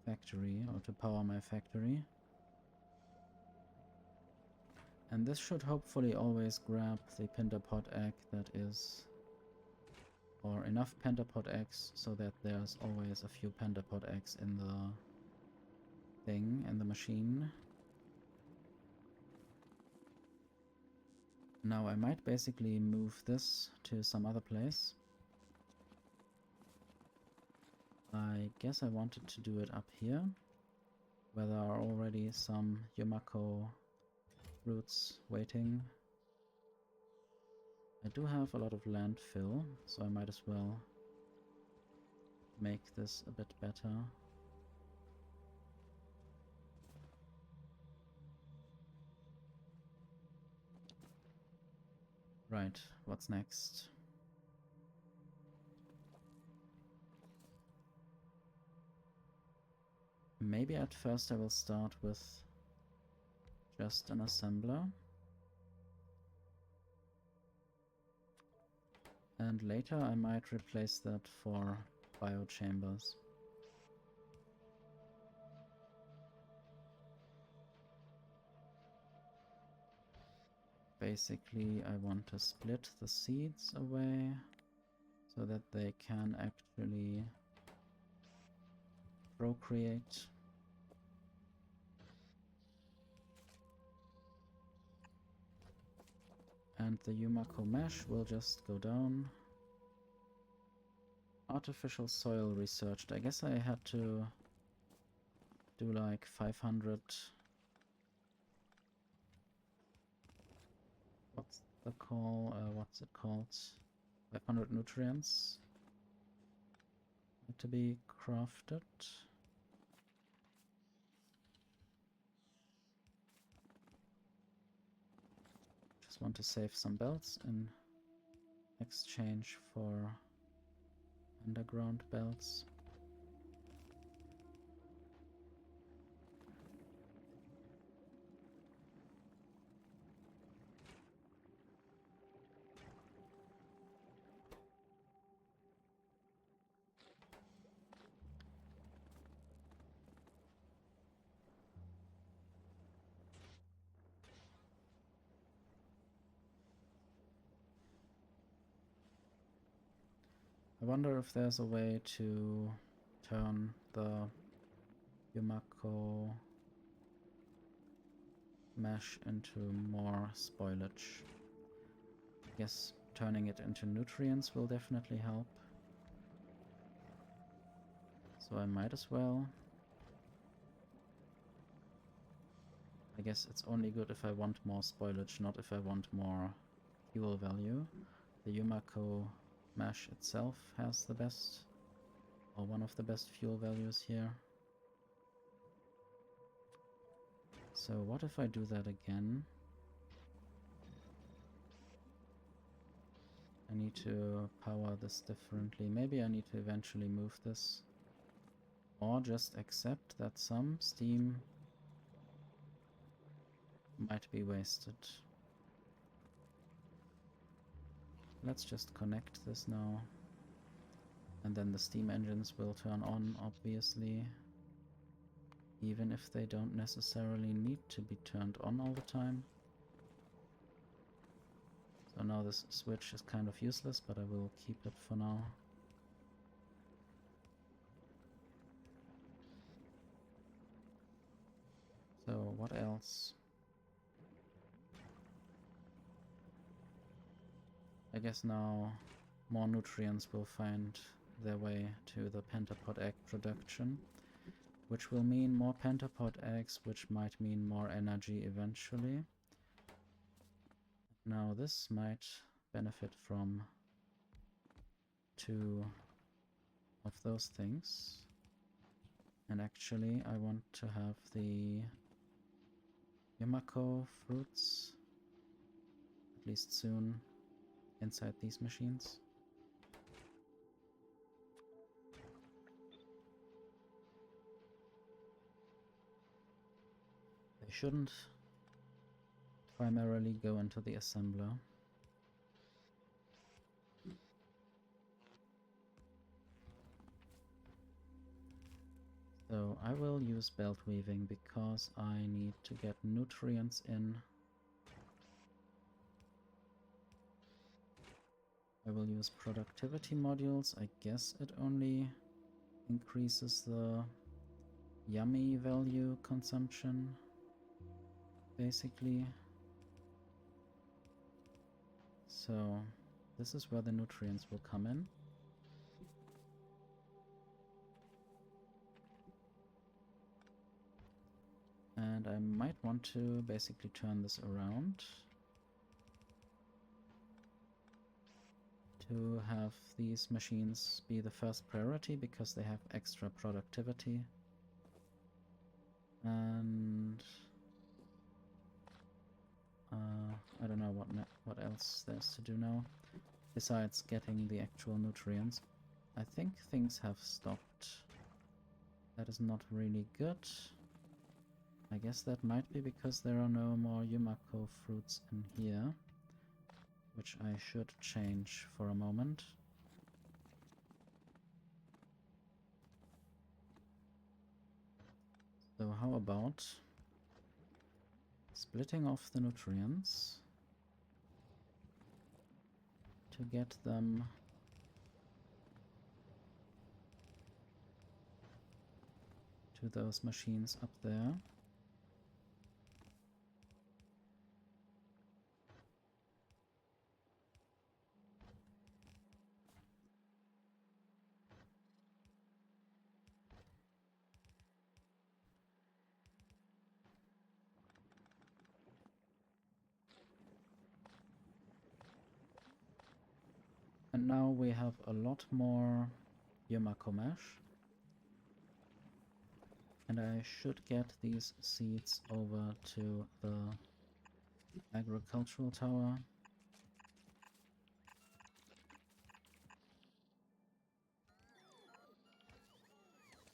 S1: factory, or to power my factory. And this should hopefully always grab the pentapod egg that is... or enough pentapod eggs so that there's always a few pentapod eggs in the thing, in the machine. Now I might basically move this to some other place. I guess I wanted to do it up here, where there are already some Yumako roots waiting. I do have a lot of landfill, so I might as well make this a bit better. Right, what's next? Maybe at first I will start with just an assembler. And later I might replace that for biochambers. Basically, I want to split the seeds away so that they can actually procreate. And the Yumako mesh will just go down. Artificial soil researched. I guess I had to do like 500... What's the call? What's it called? 500 nutrients. need to be crafted. Just want to save some belts in exchange for underground belts. I wonder if there's a way to turn the Yumako mesh into more spoilage. I guess turning it into nutrients will definitely help. So I might as well. I guess it's only good if I want more spoilage, not if I want more fuel value. The Yumako mesh itself has the best, or one of the best fuel values here. So what if I do that again? I need to power this differently. Maybe I need to eventually move this. Or just accept that some steam might be wasted. Let's just connect this now. And then the steam engines will turn on, obviously. Even if they don't necessarily need to be turned on all the time. So now this switch is kind of useless, but I will keep it for now. So what else? I guess now more nutrients will find their way to the pentapod egg production, which will mean more pentapod eggs, which might mean more energy eventually. Now this might benefit from 2 of those things. And actually I want to have the Yumako fruits, at least soon, inside these machines. They shouldn't primarily go into the assembler. So I will use belt weaving because I need to get nutrients in. I will use productivity modules. I guess it only increases the yummy value consumption, basically. So this is where the nutrients will come in. And I might want to basically turn this around to have these machines be the first priority because they have extra productivity. And I don't know what else there's to do now besides getting the actual nutrients. I think things have stopped. That is not really good. I guess that might be because there are no more Yumako fruits in here, which I should change for a moment. So how about splitting off the nutrients to get them to those machines up there. And now we have a lot more Yumako mesh. And I should get these seeds over to the agricultural tower.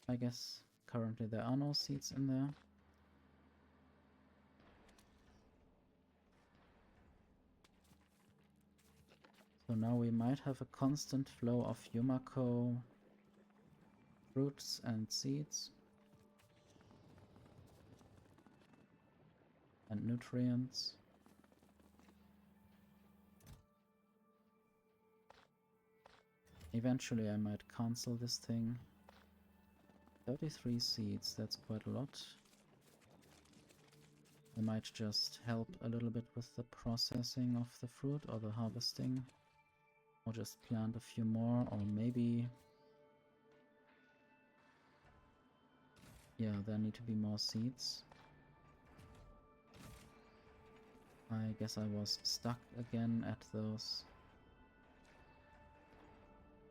S1: I guess currently there are no seeds in there. So now we might have a constant flow of Yumako fruits and seeds. And nutrients. Eventually I might cancel this thing. 33 seeds, that's quite a lot. I might just help a little bit with the processing of the fruit or the harvesting. Or just plant a few more, or maybe... Yeah, there need to be more seeds. I guess I was stuck again at those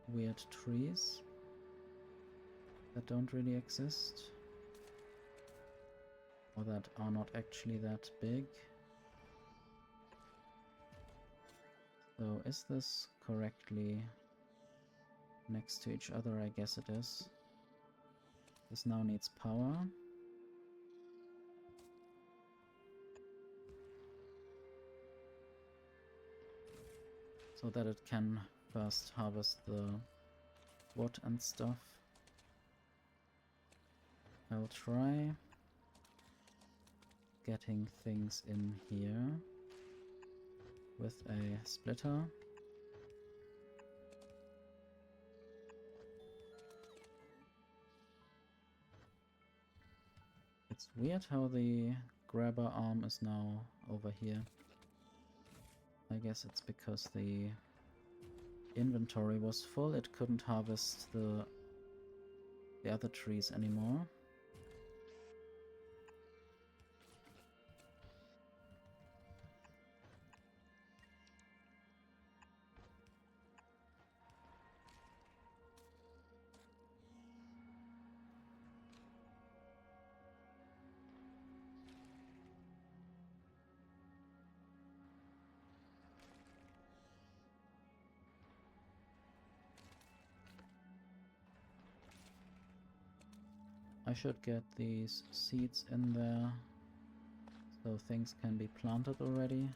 S1: weird trees that don't really exist, or that are not actually that big. So is this correctly next to each other? I guess it is. This now needs power. So that it can first harvest the wood and stuff. I'll try getting things in here with a splitter. It's weird how the grabber arm is now over here. I guess it's because the inventory was full, it couldn't harvest the other trees anymore. I should get these seeds in there so things can be planted already.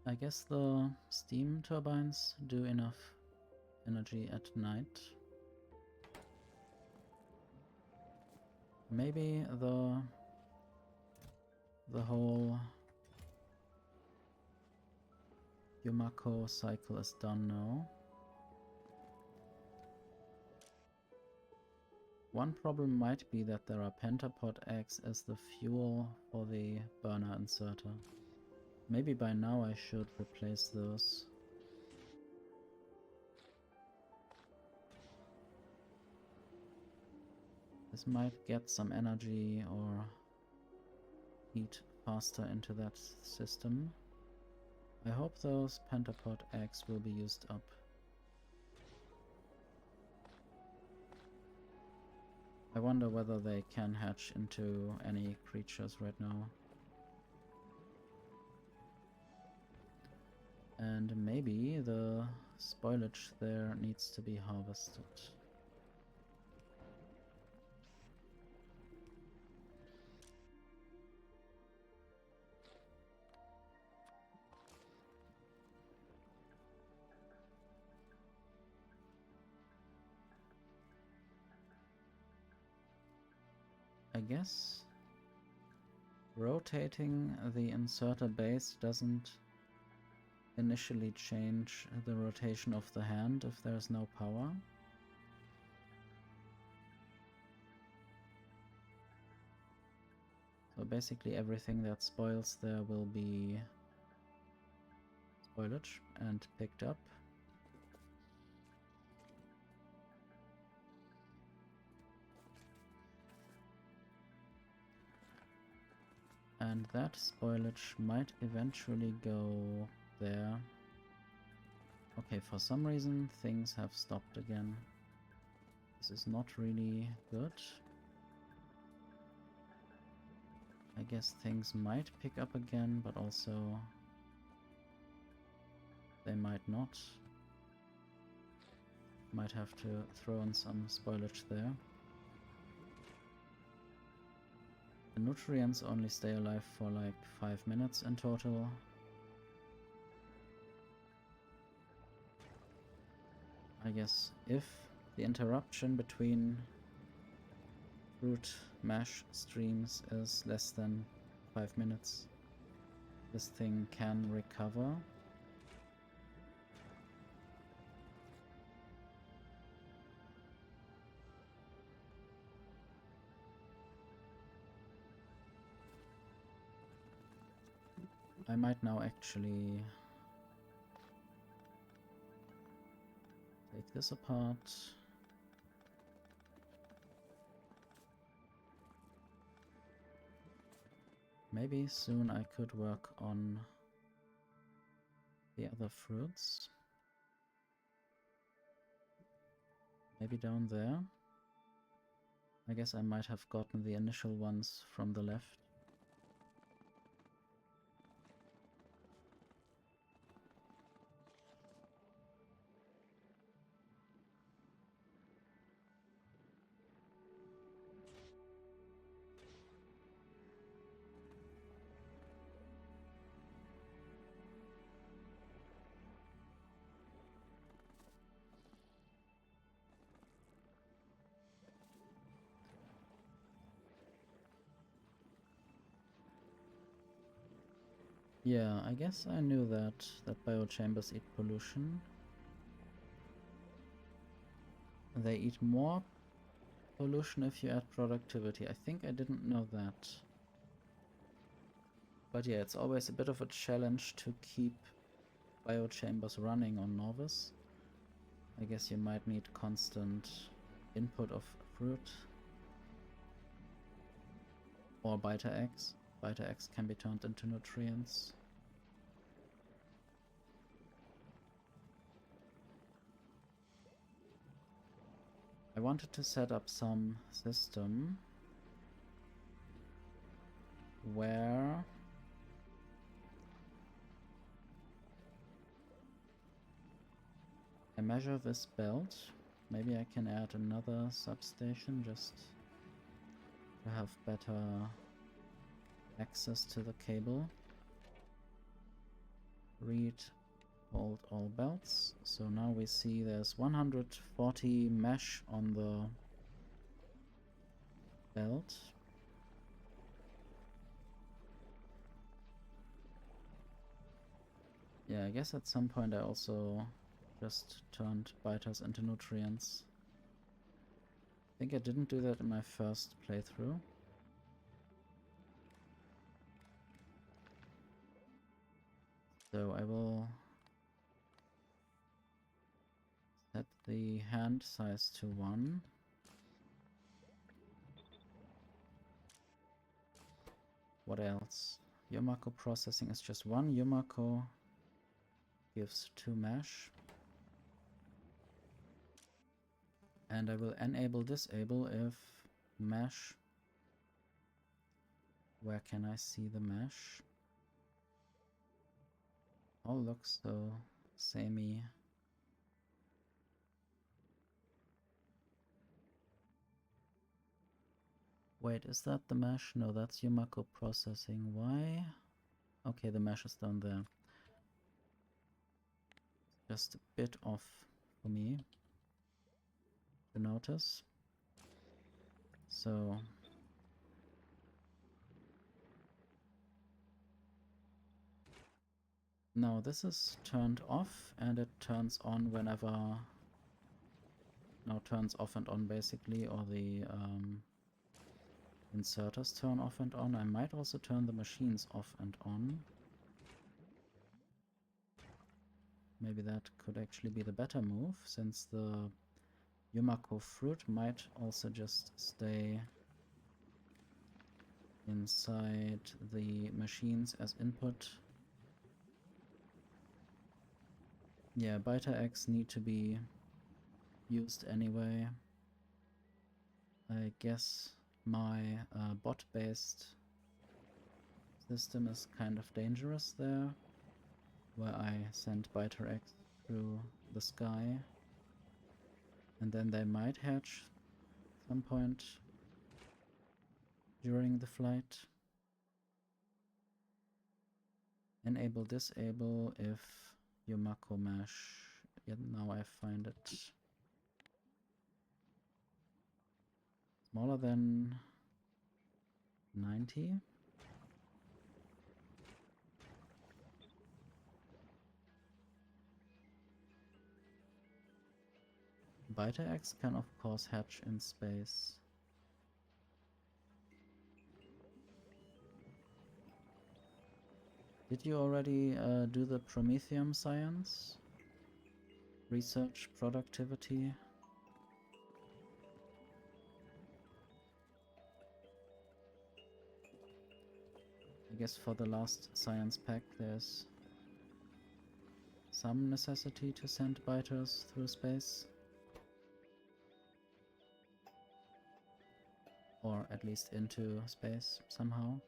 S1: I guess the steam turbines do enough energy at night. Maybe the whole Yumako cycle is done now. One problem might be that there are pentapod eggs as the fuel for the burner inserter. Maybe by now I should replace those. This might get some energy or heat faster into that system. I hope those pentapod eggs will be used up. I wonder whether they can hatch into any creatures right now. And maybe the spoilage there needs to be harvested. guess rotating the inserter base doesn't initially change the rotation of the hand if there's no power. So basically everything that spoils there will be spoilage and picked up. And that spoilage might eventually go there. Okay, for some reason things have stopped again. This is not really good. I guess things might pick up again, but also they might not. Might have to throw in some spoilage there. The nutrients only stay alive for like 5 minutes in total. I guess if the interruption between fruit mash streams is less than 5 minutes, this thing can recover. I might now actually take this apart. Maybe soon I could work on the other fruits. Maybe down there. I guess I might have gotten the initial ones from the left. Yeah, I guess I knew that biochambers eat pollution. They eat more pollution if you add productivity. I think I didn't know that. But yeah, it's always a bit of a challenge to keep biochambers running on Novice. I guess you might need constant input of fruit. Or beta eggs. Beta eggs can be turned into nutrients. I wanted to set up some system where I measure this belt. Maybe I can add another substation just to have better access to the cable. Read, hold all belts. So now we see there's 140 mesh on the belt. Yeah, I guess at some point I also just turned bitters into nutrients. I think I didn't do that in my first playthrough. So I will set the hand size to 1. What else? Yumako processing is just 1. Yumako gives 2 mesh. And I will enable disable if mesh. Where can I see the mesh? All looks so samey. Wait, is that the mesh? No, that's Yumako processing. Why? Okay, the mesh is down there. Just a bit off for me to notice. So Now this is turned off and it turns on whenever... Now turns off and on basically, or the inserters turn off and on. I might also turn the machines off and on. Maybe that could actually be the better move, since the Yumako fruit might also just stay inside the machines as input. Yeah, biter eggs need to be used anyway. I guess my bot-based system is kind of dangerous there, where I send biter eggs through the sky, and then they might hatch at some point during the flight. Enable, disable if Yumako mesh. Yeah, now I find it. Smaller than 90. Biter eggs can of course hatch in space. Did you already do the Prometheum science? Research productivity? I guess for the last science pack there's some necessity to send biters through space. Or at least into space somehow.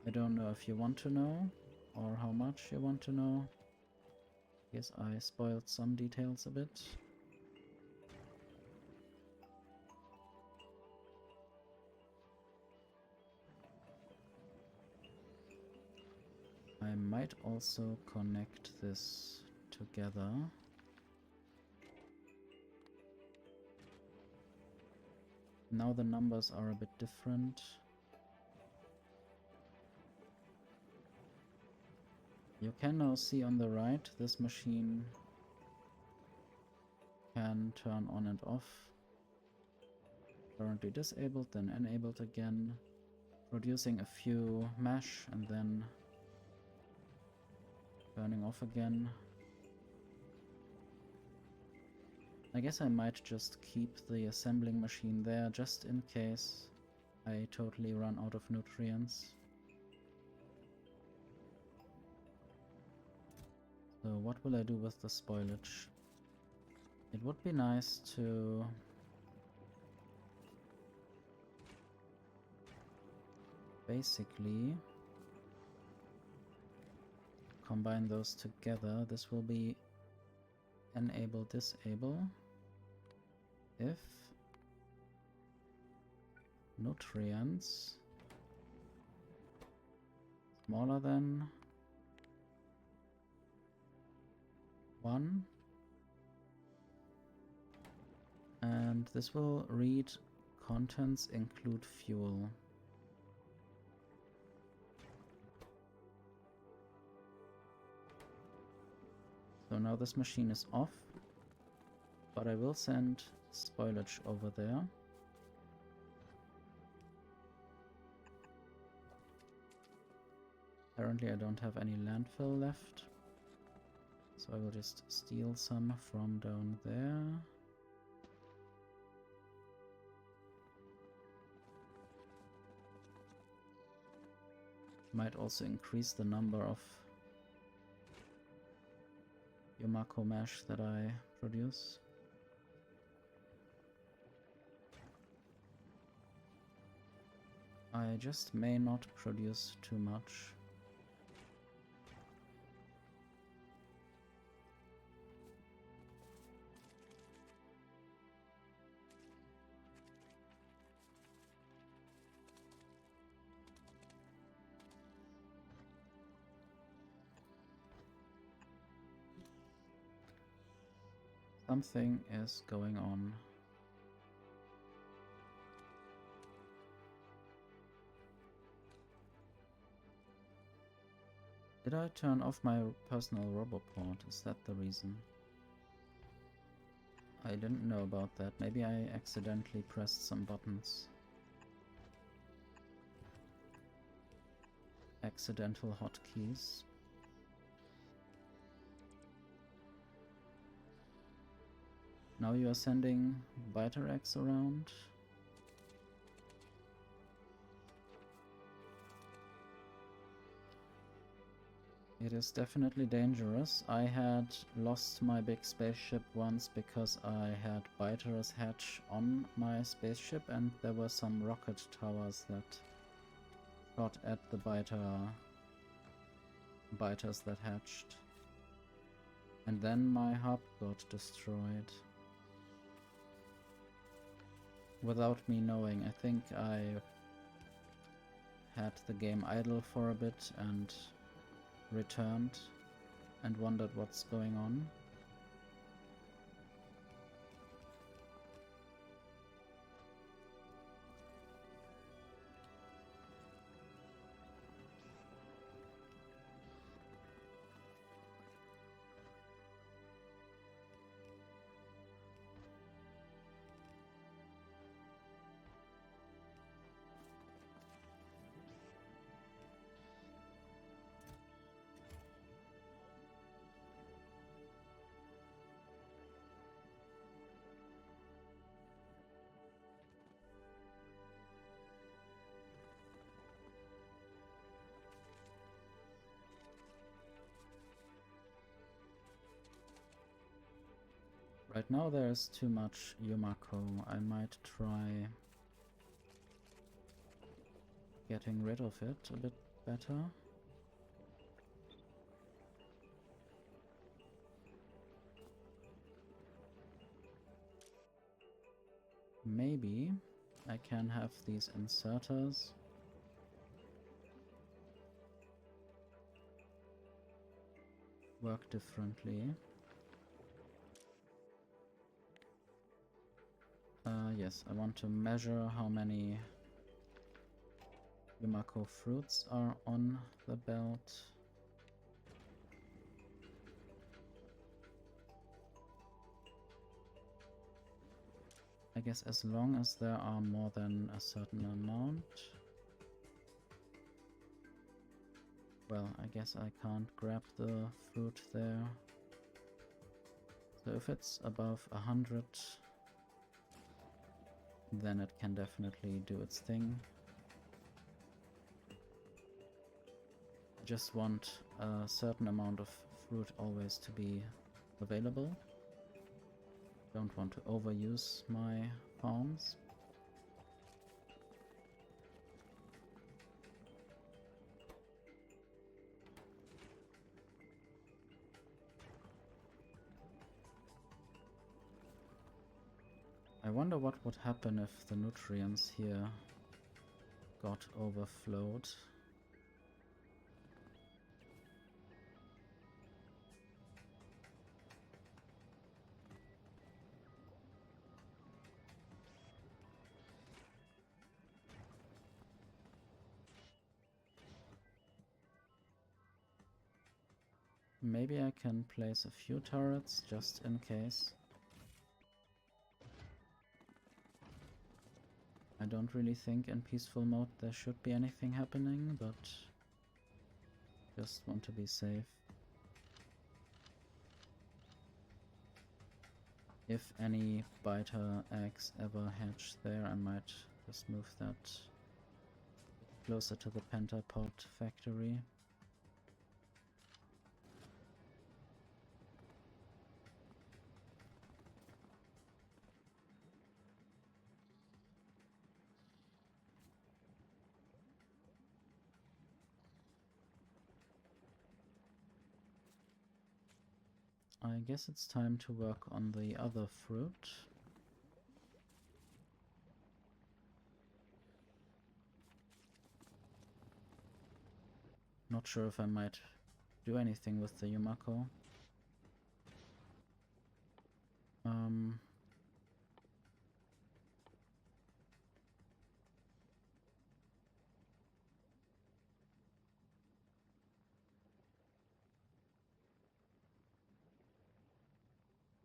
S1: I don't know if you want to know, or how much you want to know. Guess I spoiled some details a bit. I might also connect this together. Now the numbers are a bit different. You can now see on the right, this machine can turn on and off. Currently disabled, then enabled again, producing a few mesh and then turning off again. I guess I might just keep the assembling machine there, just in case I totally run out of nutrients. So what will I do with the spoilage? It would be nice to basically combine those together. This will be enable, disable if nutrients smaller than 1, and this will read contents include fuel. So now this machine is off, but I will send spoilage over there. Apparently I don't have any landfill left, so I will just steal some from down there. Might also increase the number of Yumako mesh that I produce. I just may not produce too much. Something is going on. Did I turn off my personal roboport? Is that the reason? I didn't know about that. Maybe I accidentally pressed some buttons. Accidental hotkeys. Now you are sending biter eggs around. It is definitely dangerous. I had lost my big spaceship once because I had biters hatch on my spaceship and there were some rocket towers that shot at the biters that hatched. And then my hub got destroyed. Without me knowing. I think I had the game idle for a bit and returned and wondered what's going on. Right now there's too much Yumako. I might try getting rid of it a bit better. Maybe I can have these inserters. Work differently. Yes, I want to measure how many Yumako fruits are on the belt. I guess as long as there are more than a certain amount. Well, I guess I can't grab the fruit there. So if it's above 100, then it can definitely do its thing. Just want a certain amount of fruit always to be available. Don't want to overuse my farms. I wonder what would happen if the nutrients here got overflowed. Maybe I can place a few turrets just in case. I don't really think in peaceful mode there should be anything happening, but just want to be safe. If any biter eggs ever hatch there, I might just move that closer to the pentapod factory. I guess it's time to work on the other fruit. Not sure if I might do anything with the Yumako.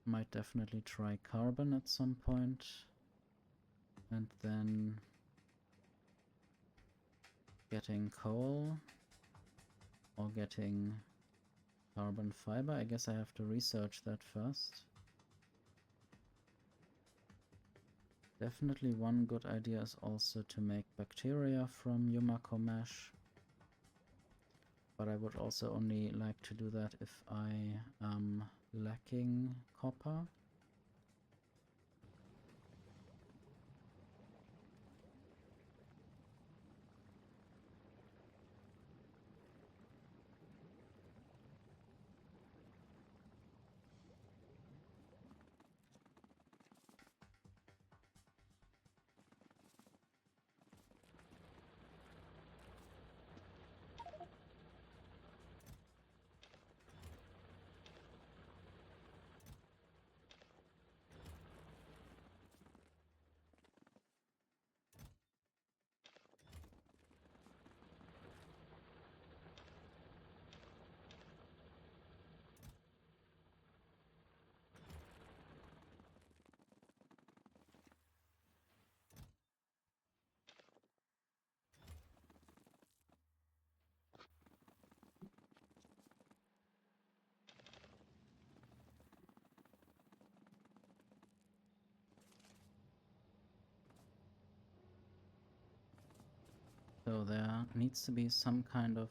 S1: Might definitely try carbon at some point. And then getting coal or getting carbon fiber. I guess I have to research that first. Definitely one good idea is also to make bacteria from Yumako mesh. But I would also only like to do that if I am lacking copper. So there needs to be some kind of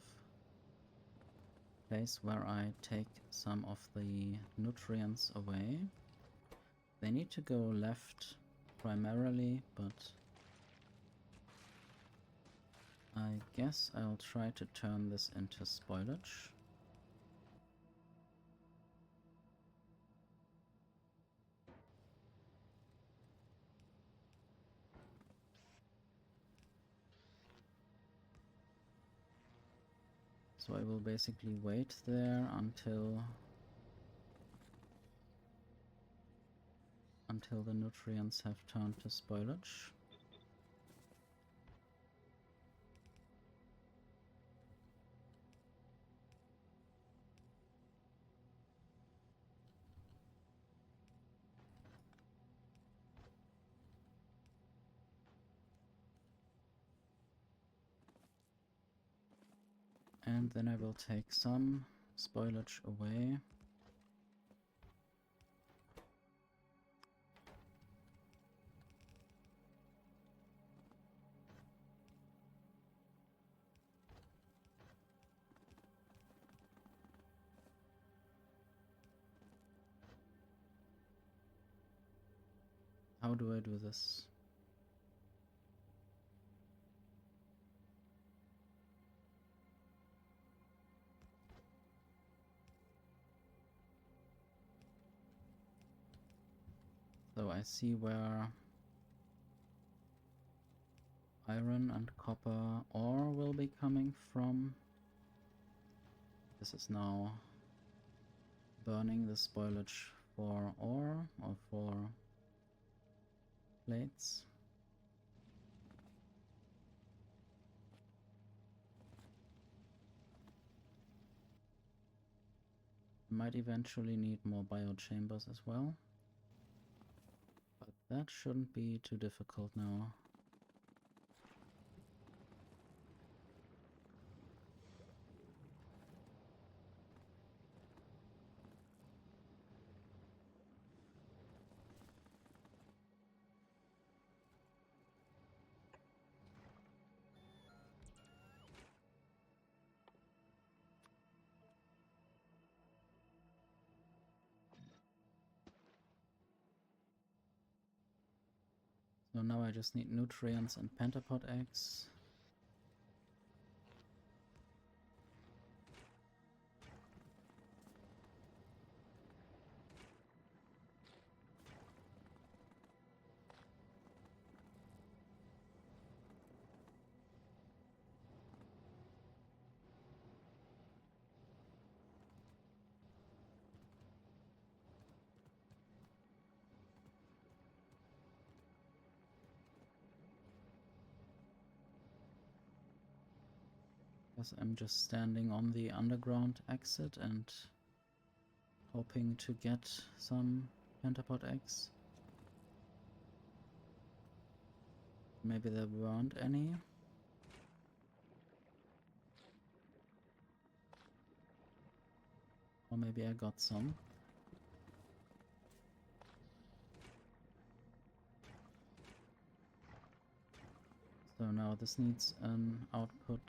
S1: place where I take some of the nutrients away. They need to go left primarily, but I guess I'll try to turn this into spoilage. So I will basically wait there until the nutrients have turned to spoilage. And then I will take some spoilage away. How do I do this? So I see where iron and copper ore will be coming from. This is now burning the spoilage for ore or for plates. Might eventually need more biochambers as well. But that shouldn't be too difficult now. So now I just need nutrients and pentapod eggs. I'm just standing on the underground exit and hoping to get some pentapod eggs. Maybe there weren't any. Or maybe I got some. So now this needs an output.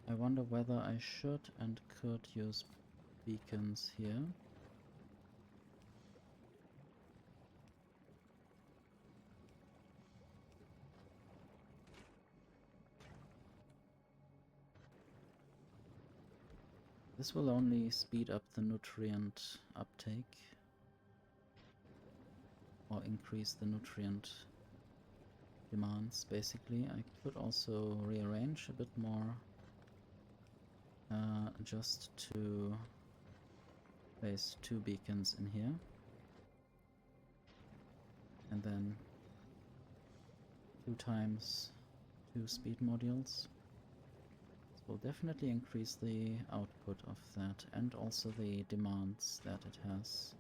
S1: I wonder whether I should and could use beacons here. This will only speed up the nutrient uptake or increase the nutrient demands, basically. I could also rearrange a bit more just to place 2 beacons in here and then 2 times 2 speed modules. This will definitely increase the output of that and also the demands that it has.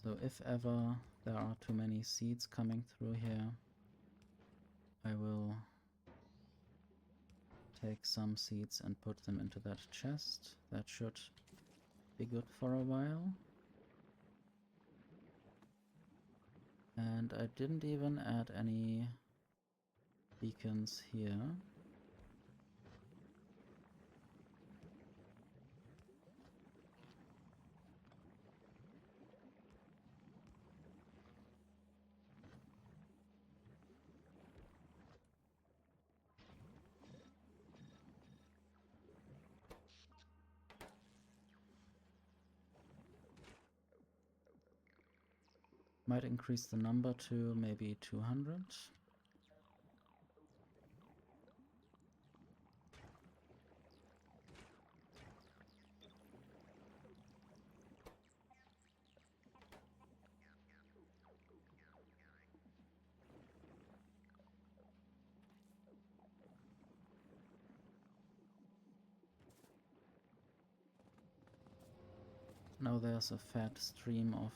S1: So if ever there are too many seeds coming through here, I will take some seeds and put them into that chest. That should be good for a while. And I didn't even add any beacons here. Might increase the number to maybe 200. Now there's a fat stream of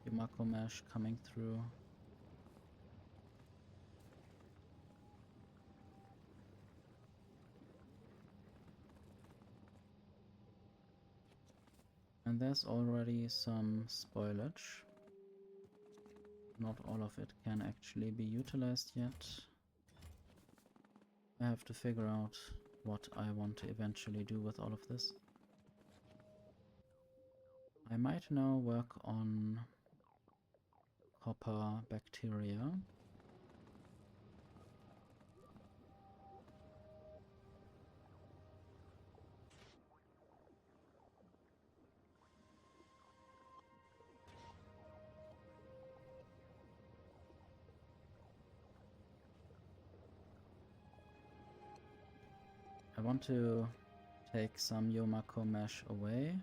S1: Yumako mesh coming through. And there's already some spoilage. Not all of it can actually be utilized yet. I have to figure out what I want to eventually do with all of this. I might now work on copper bacteria. I want to take some Yomako mesh away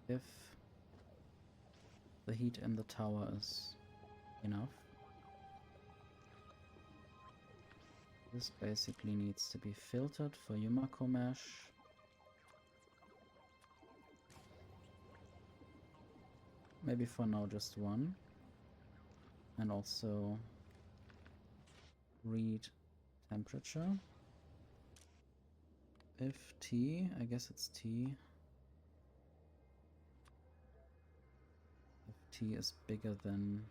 S1: if the heat in the tower is enough. This basically needs to be filtered for Yumako mesh. Maybe for now just one. And also read temperature. If T, I guess it's T. If T is bigger than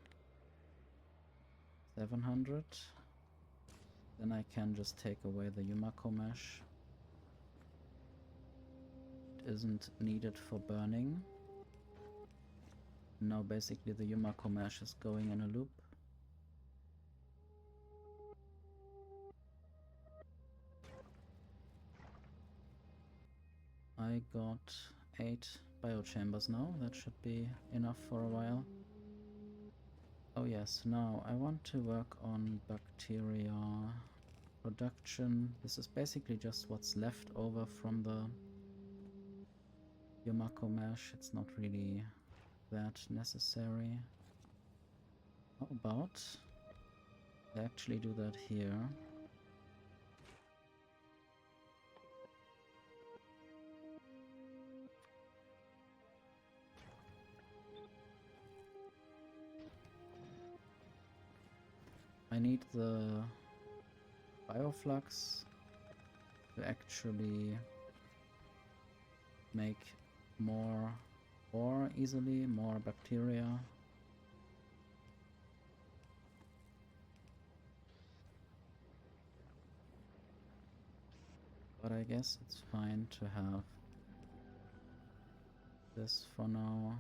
S1: 700, then I can just take away the Yumako mesh. It isn't needed for burning. Now basically the Yumako mesh is going in a loop. I got 8 biochambers now. That should be enough for a while. Oh yes, now I want to work on bacteria production. This is basically just what's left over from the Yumako mesh. It's not really that necessary. How about I actually do that here? I need the bioflux to actually make more ore easily, more bacteria. But I guess it's fine to have this for now.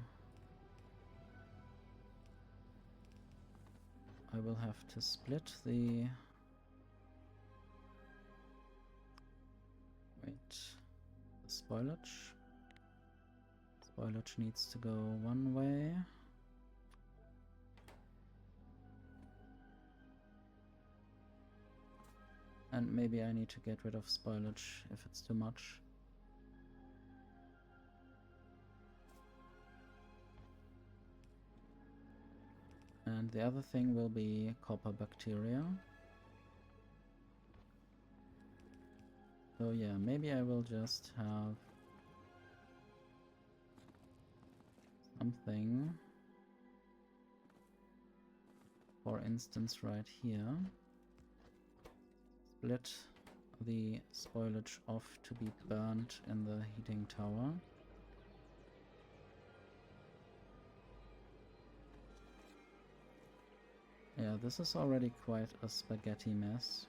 S1: I will have to split the... Wait. The spoilage. Spoilage needs to go one way. And maybe I need to get rid of spoilage if it's too much. And the other thing will be copper bacteria. So yeah, maybe I will just have something, for instance right here. Split the spoilage off to be burnt in the heating tower. Yeah, this is already quite a spaghetti mess.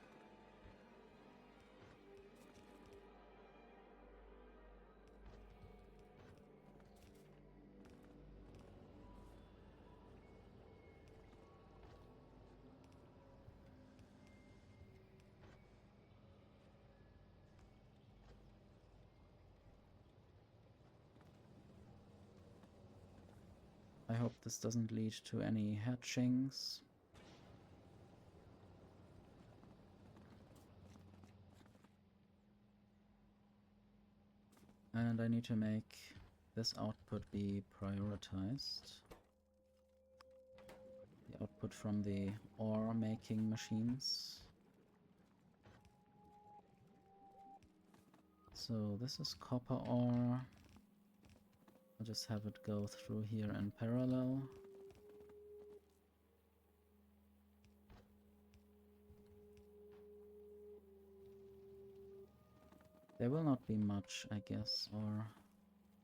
S1: I hope this doesn't lead to any hatchings. And I need to make this output be prioritized. The output from the ore making machines. So this is copper ore. I'll just have it go through here in parallel. There will not be much, I guess, or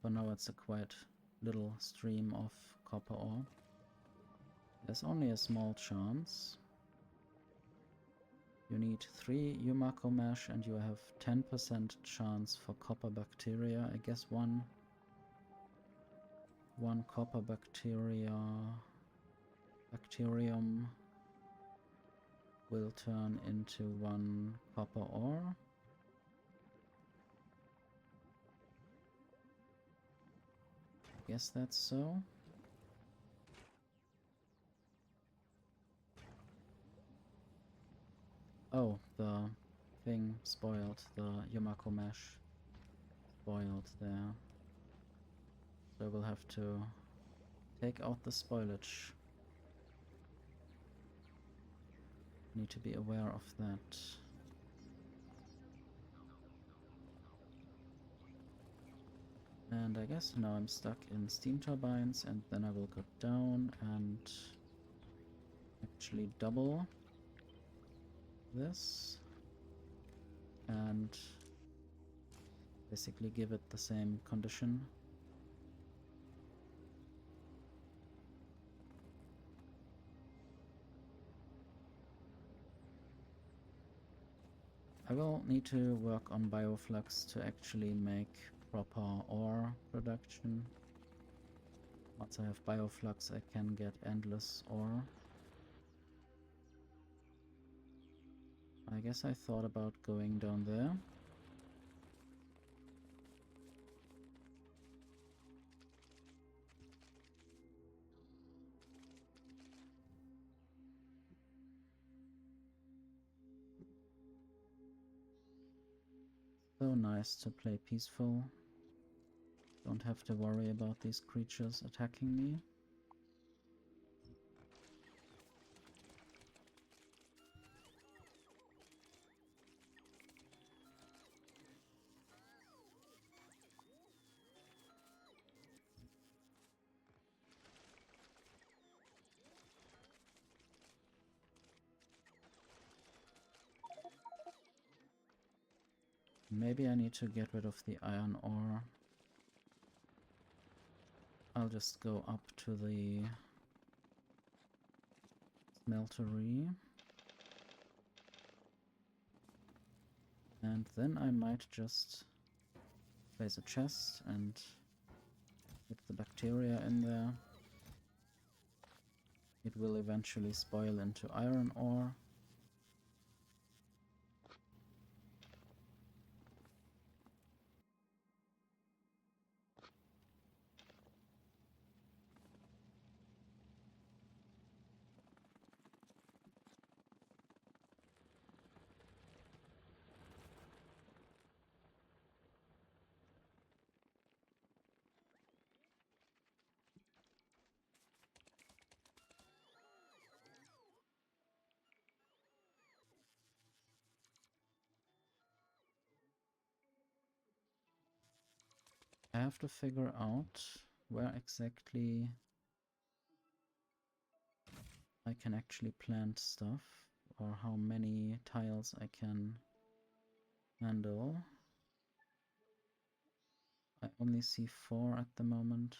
S1: for now it's a quite little stream of copper ore. There's only a small chance. You need 3 Yumako mesh and you have 10% chance for copper bacteria. I guess one copper bacterium will turn into 1 copper ore. I guess that's so. Oh, the thing spoiled, the Yumako mesh spoiled there. So we'll have to take out the spoilage. Need to be aware of that. And I guess now I'm stuck in steam turbines, and then I will go down and actually double this and basically give it the same condition. I will need to work on bioflux to actually make proper ore production. Once I have bioflux, I can get endless ore. I guess I thought about going down there. So nice to play peaceful. Don't have to worry about these creatures attacking me. Maybe I need to get rid of the iron ore. I'll just go up to the smeltery. And then I might just place a chest and put the bacteria in there. It will eventually spoil into iron ore. I have to figure out where exactly I can actually plant stuff, or how many tiles I can handle. I only see 4 at the moment.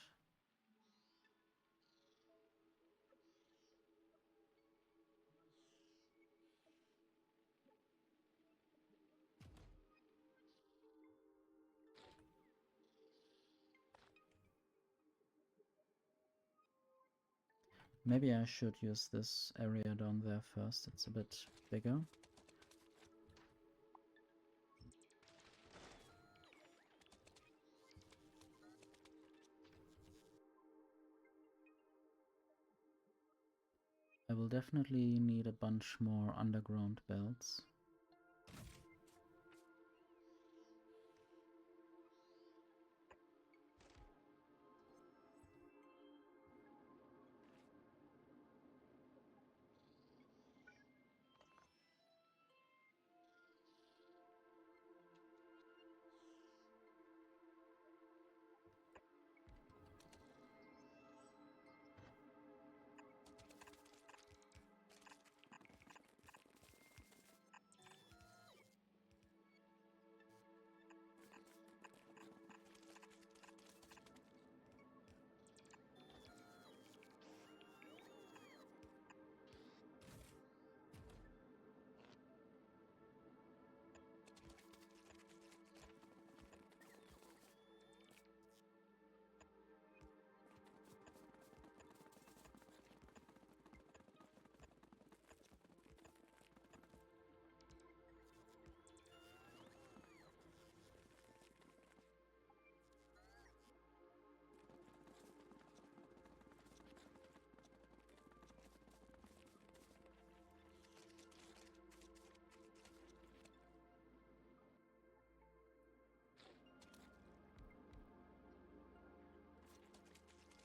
S1: Maybe I should use this area down there first, it's a bit bigger. I will definitely need a bunch more underground belts.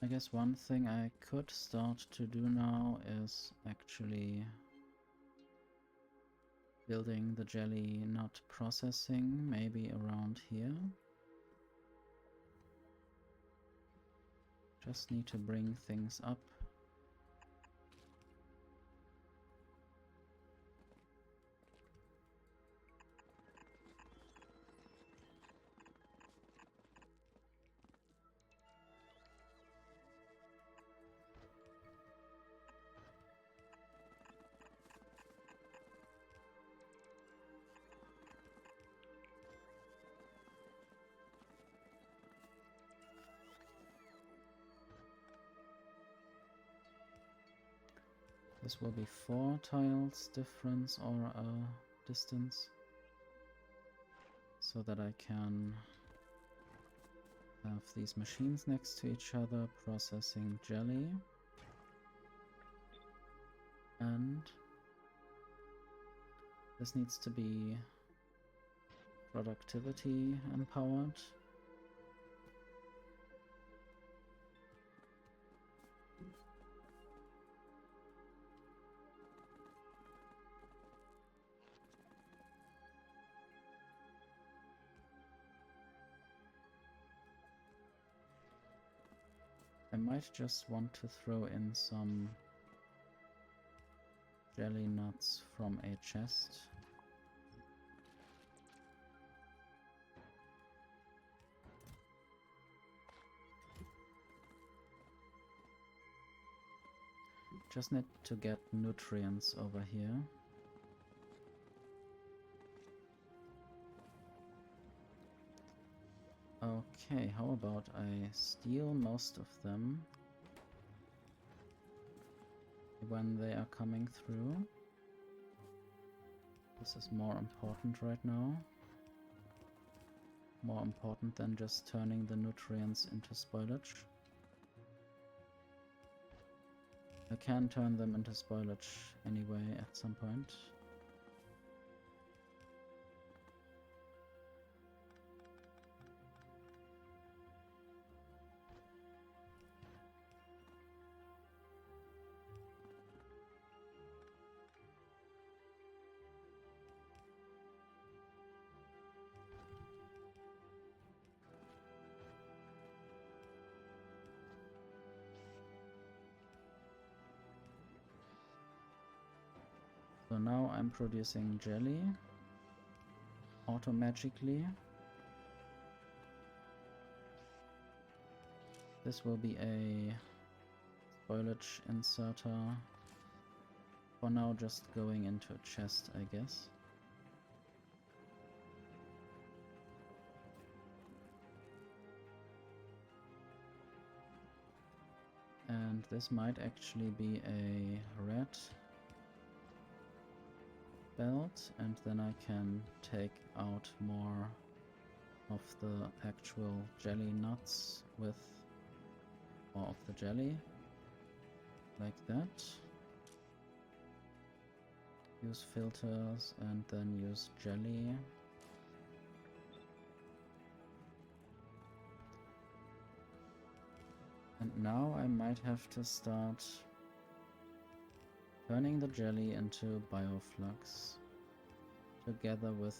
S1: I guess one thing I could start to do now is actually building the jelly nut processing, maybe around here. Just need to bring things up. This will be 4 tiles difference or distance, so that I can have these machines next to each other processing jelly. And this needs to be productivity empowered. I might just want to throw in some jelly nuts from a chest. Just need to get nutrients over here. Okay, how about I steal most of them when they are coming through. This is more important right now. More important than just turning the nutrients into spoilage. I can turn them into spoilage anyway at some point. So now I'm producing jelly auto-magically. This will be a spoilage inserter. For now, just going into a chest, I guess. And this might actually be a red belt, and then I can take out more of the actual jelly nuts with more of the jelly, like that. Use filters and then use jelly. And now I might have to start turning the jelly into bioflux together with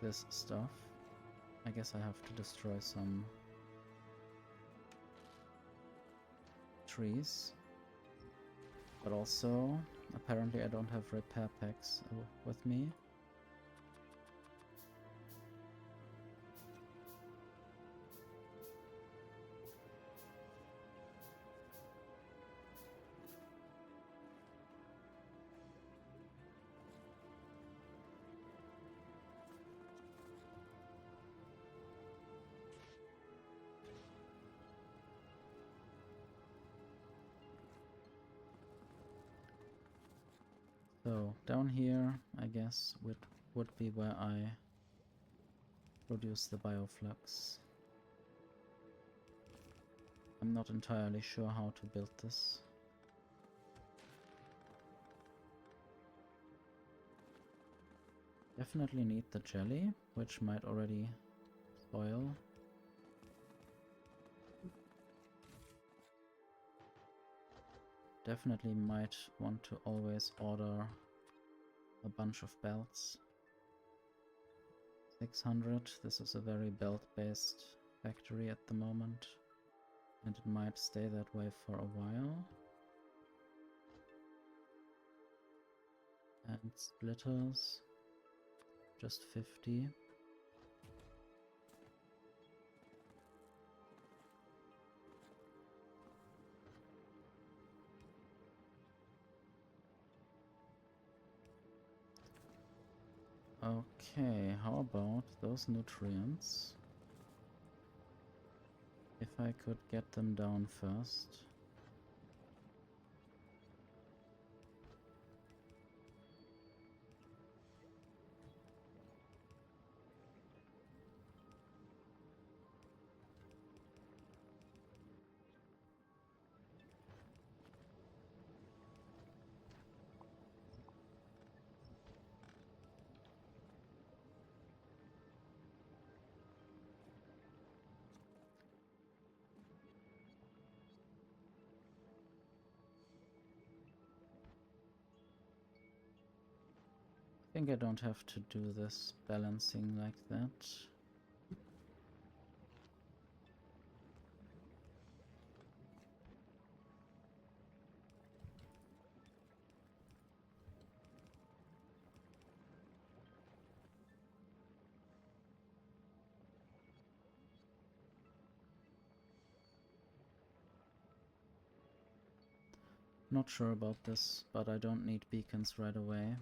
S1: this stuff. I guess I have to destroy some trees. But also, apparently I don't have repair packs with me. So down here, I guess, would be where I produce the bioflux. I'm not entirely sure how to build this. Definitely need the jelly, which might already spoil. Definitely might want to always order a bunch of belts. 600, this is a very belt-based factory at the moment, and it might stay that way for a while. And splitters, just 50. Okay, how about those nutrients? If I could get them down first. think I don't have to do this balancing like that. Not sure about this, but I don't need beacons right away.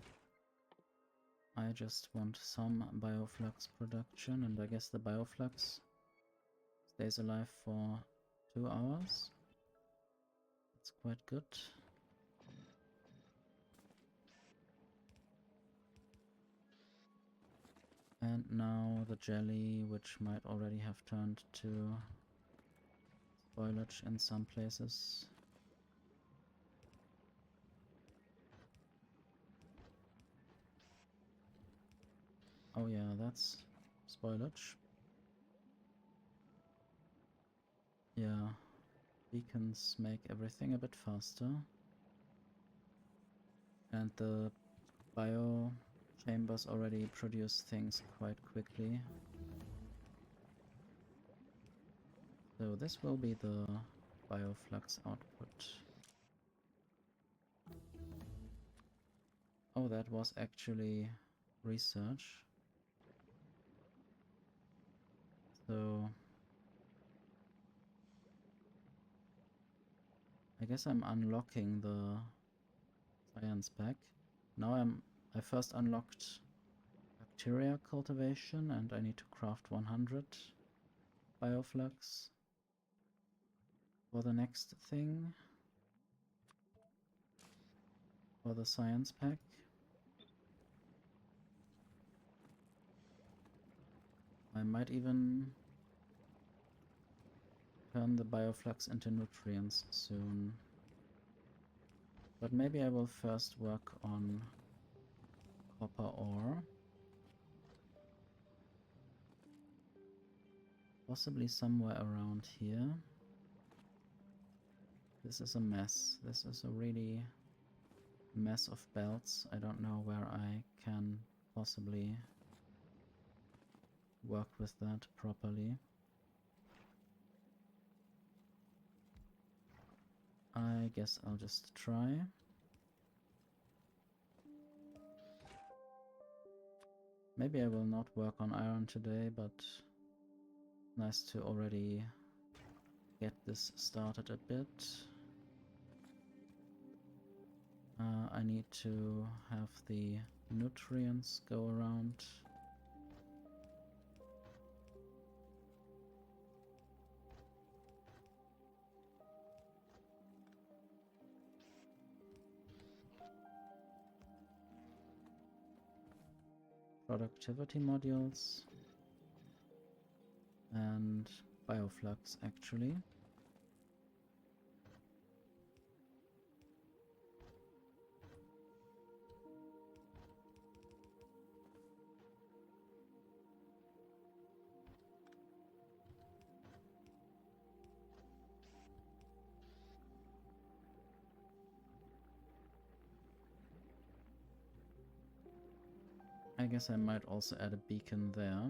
S1: I just want some bioflux production, and I guess the bioflux stays alive for 2 hours. That's quite good. And now the jelly, which might already have turned to spoilage in some places. Oh yeah, that's spoilage. Yeah, beacons make everything a bit faster. And the bio chambers already produce things quite quickly. So this will be the bioflux output. Oh, that was actually research. So I guess I'm unlocking the science pack. Now I first unlocked bacteria cultivation, and I need to craft 100 bioflux for the next thing, for the science pack. I might even turn the bioflux into nutrients soon. But maybe I will first work on copper ore. Possibly somewhere around here. This is a mess. This is a really mess of belts. I don't know where I can possibly work with that properly. I guess I'll just try. Maybe I will not work on iron today, but nice to already get this started a bit. I need to have the nutrients go around. Productivity modules and bioflux actually. I guess I might also add a beacon there,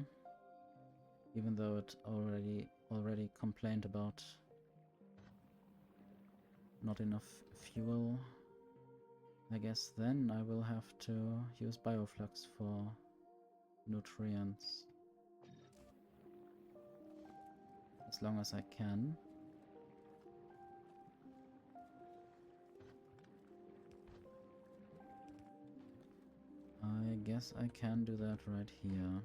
S1: even though it already complained about not enough fuel. I guess then I will have to use bioflux for nutrients as long as I can. I guess I can do that right here.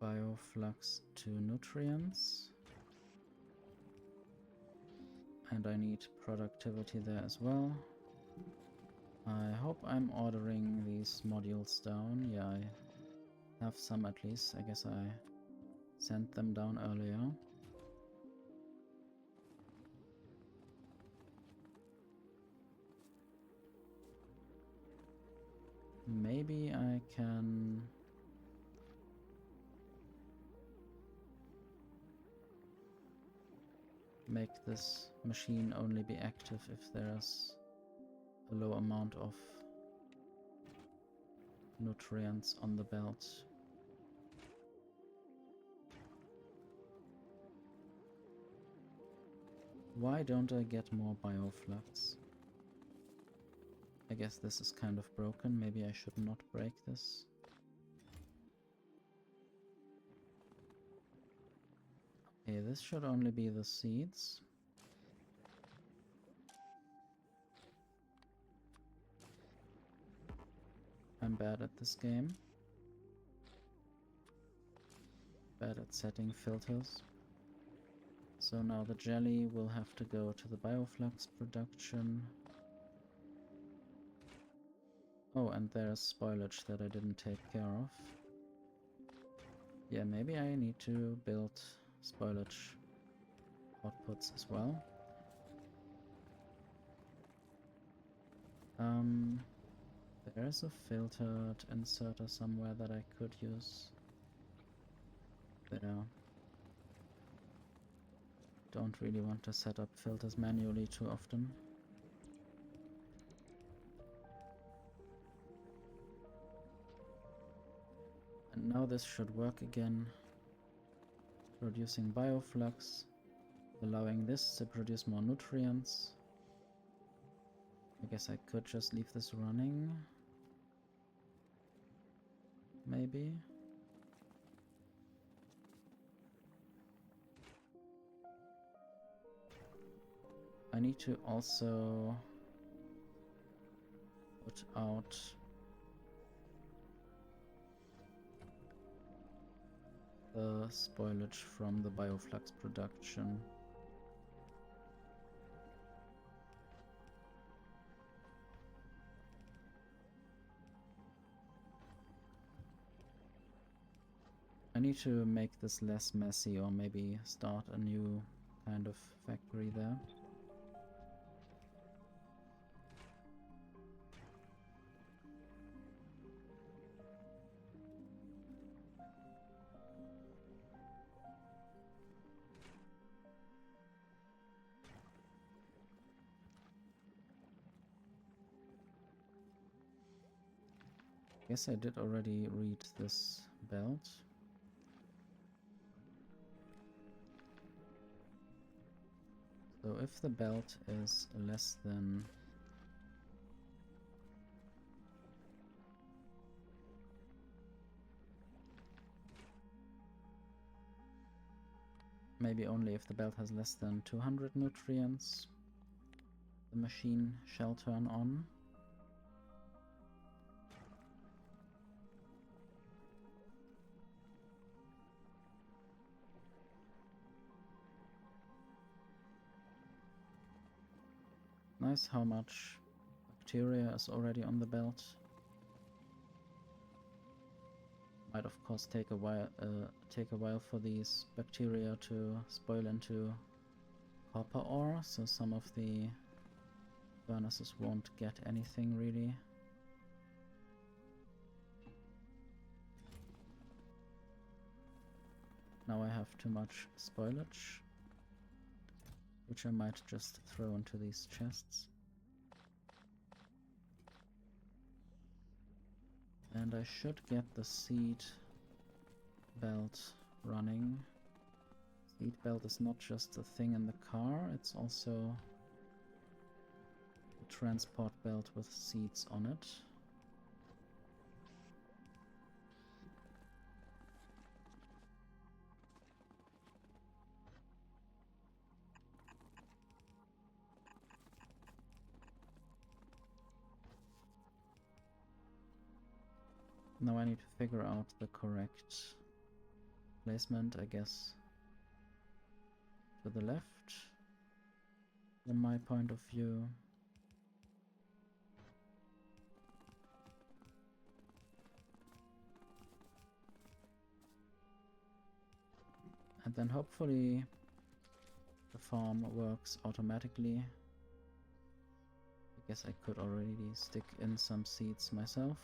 S1: Bioflux to nutrients. And I need productivity there as well. I hope I'm ordering these modules down. Yeah, I have some at least. I guess I sent them down earlier. Maybe I can... make this machine only be active if there's a low amount of nutrients on the belt. Why don't I get more bioflux? I guess this is kind of broken. Maybe I should not break this. Okay, this should only be the seeds. I'm bad at this game. Bad at setting filters. So now the jelly will have to go to the bioflux production. Oh, and there's spoilage that I didn't take care of. Yeah, maybe I need to build spoilage outputs as well. There's a filtered inserter somewhere that I could use. There. Don't really want to set up filters manually too often. And now this should work again. Producing bioflux, allowing this to produce more nutrients. I guess I could just leave this running. Maybe. I need to also put out the spoilage from the bioflux production. I need to make this less messy, or maybe start a new kind of factory there. Guess I did already read this belt. So if the belt is less than maybe only if the belt has less than 200 nutrients, the machine shall turn on. Nice how much bacteria is already on the belt. Might of course take a while for these bacteria to spoil into copper ore, so some of the furnaces won't get anything really. Now I have too much spoilage, which I might just throw into these chests. And I should get the seed belt running. Seed belt is not just a thing in the car, it's also a transport belt with seeds on it. Now I need to figure out the correct placement, I guess, to the left, from my point of view. And then hopefully the farm works automatically. I guess I could already stick in some seeds myself.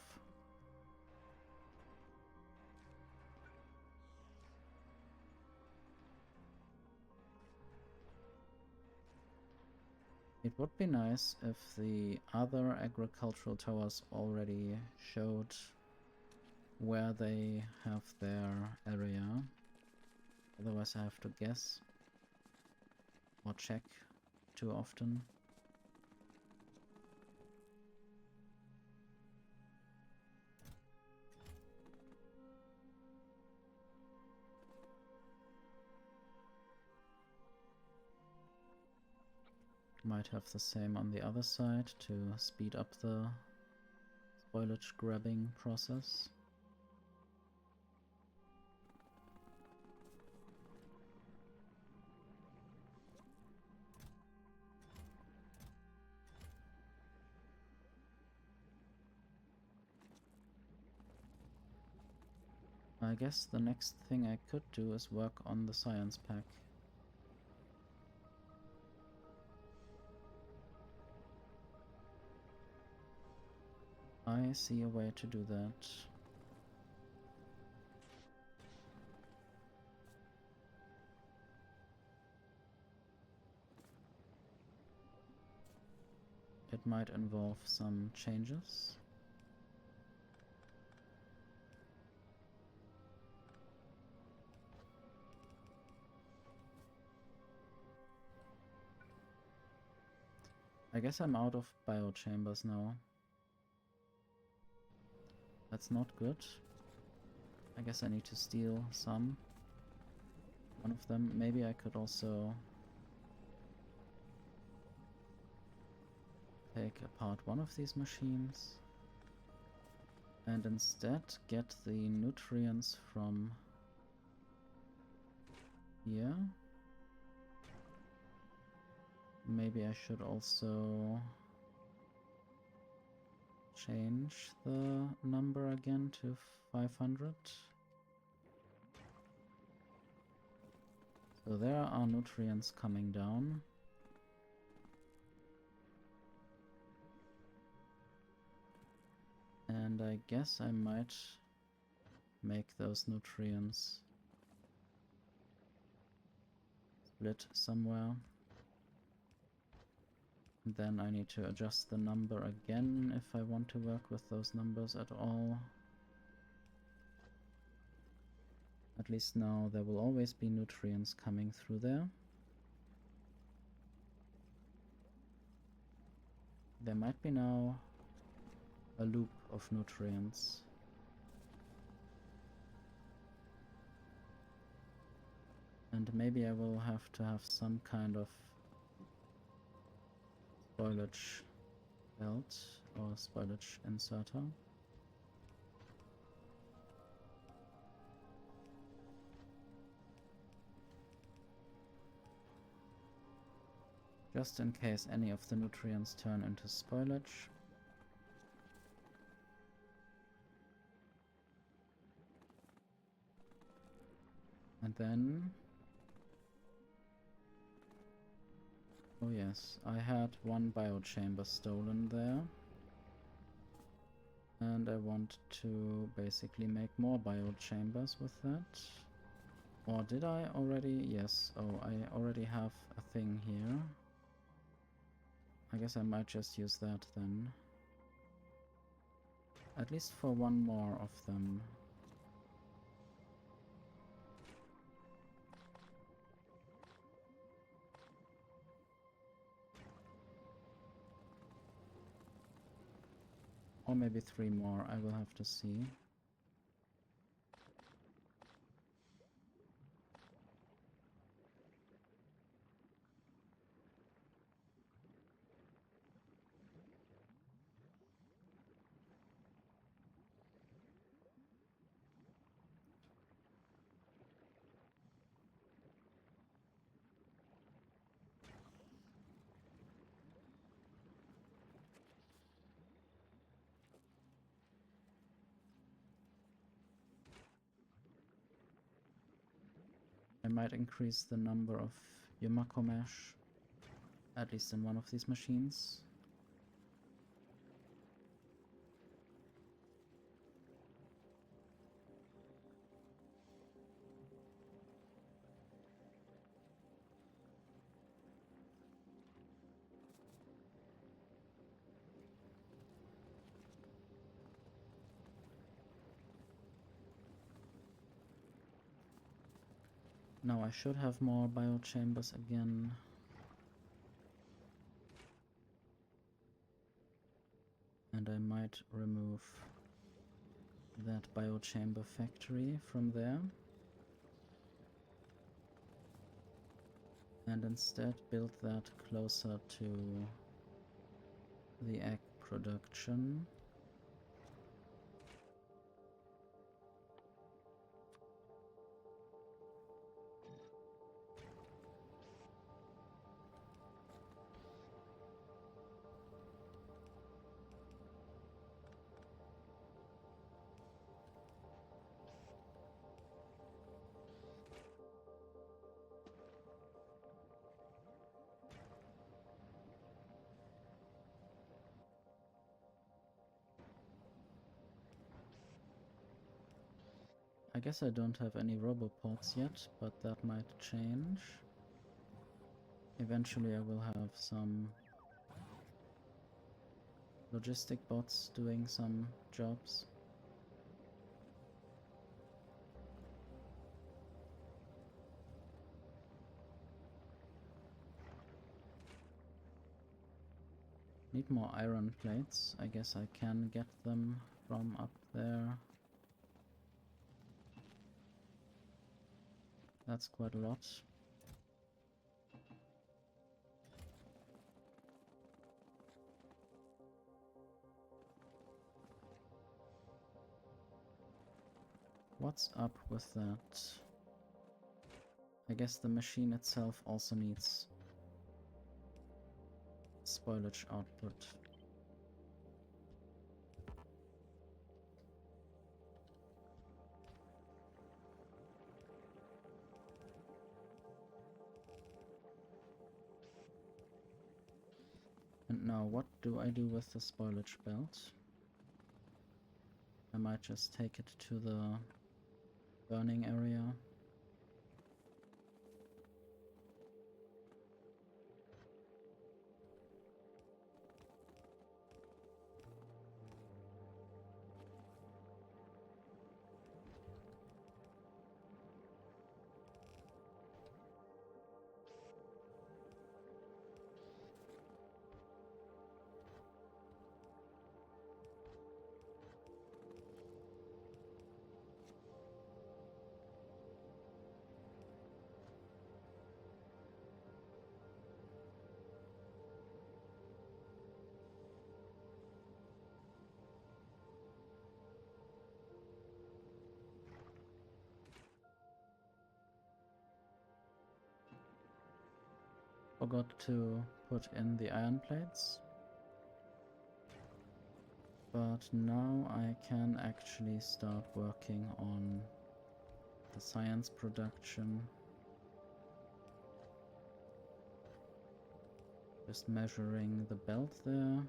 S1: Would be nice if the other agricultural towers already showed where they have their area. Otherwise I have to guess or check too often. Might have the same on the other side to speed up the spoilage grabbing process. I guess the next thing I could do is work on the science pack. I see a way to do that. It might involve some changes. I guess I'm out of biochambers now. That's not good. I guess I need to steal some. One of them. Maybe I could also take apart one of these machines and instead get the nutrients from here. Maybe I should also change the number again to 500. So there are nutrients coming down. And I guess I might make those nutrients split somewhere. And then I need to adjust the number again if I want to work with those numbers at all. At least now there will always be nutrients coming through there. There might be now a loop of nutrients. And maybe I will have to have some kind of spoilage belt or spoilage inserter. Just in case any of the nutrients turn into spoilage. And then... oh yes, I had one biochamber stolen there. And I want to basically make more biochambers with that. Or did I already? Yes. Oh, I already have a thing here. I guess I might just use that then. At least for one more of them. Or maybe 3 more, I will have to see. I might increase the number of Yumako mesh, at least in one of these machines. Now I should have more biochambers again. And I might remove that biochamber factory from there. And instead build that closer to the egg production. I guess I don't have any roboports yet, but that might change. Eventually I will have some logistic bots doing some jobs. Need more iron plates. I guess I can get them from up there. That's quite a lot. What's up with that? I guess the machine itself also needs spoilage output. And now what do I do with the spoilage belt? I might just take it to the burning area. Forgot to put in the iron plates. But now I can actually start working on the science production. Just measuring the belt there.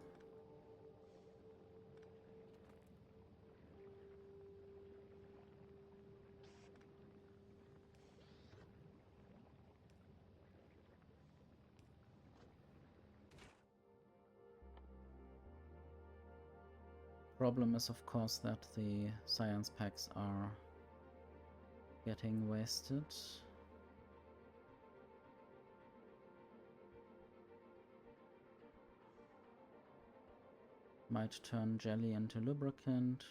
S1: Problem is, of course, that the science packs are getting wasted. Might turn jelly into lubricant.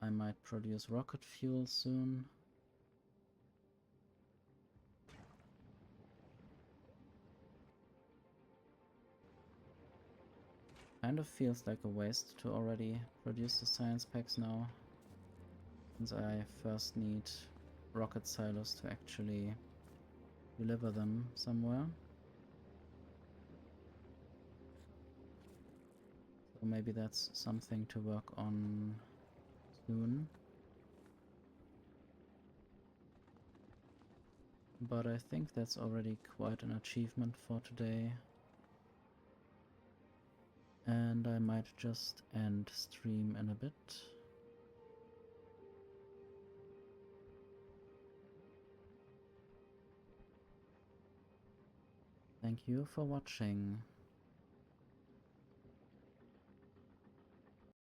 S1: I might produce rocket fuel soon. Kind of feels like a waste to already produce the science packs now, since I first need rocket silos to actually deliver them somewhere. So maybe that's something to work on soon. But I think that's already quite an achievement for today. And I might just end stream in a bit. Thank you for watching.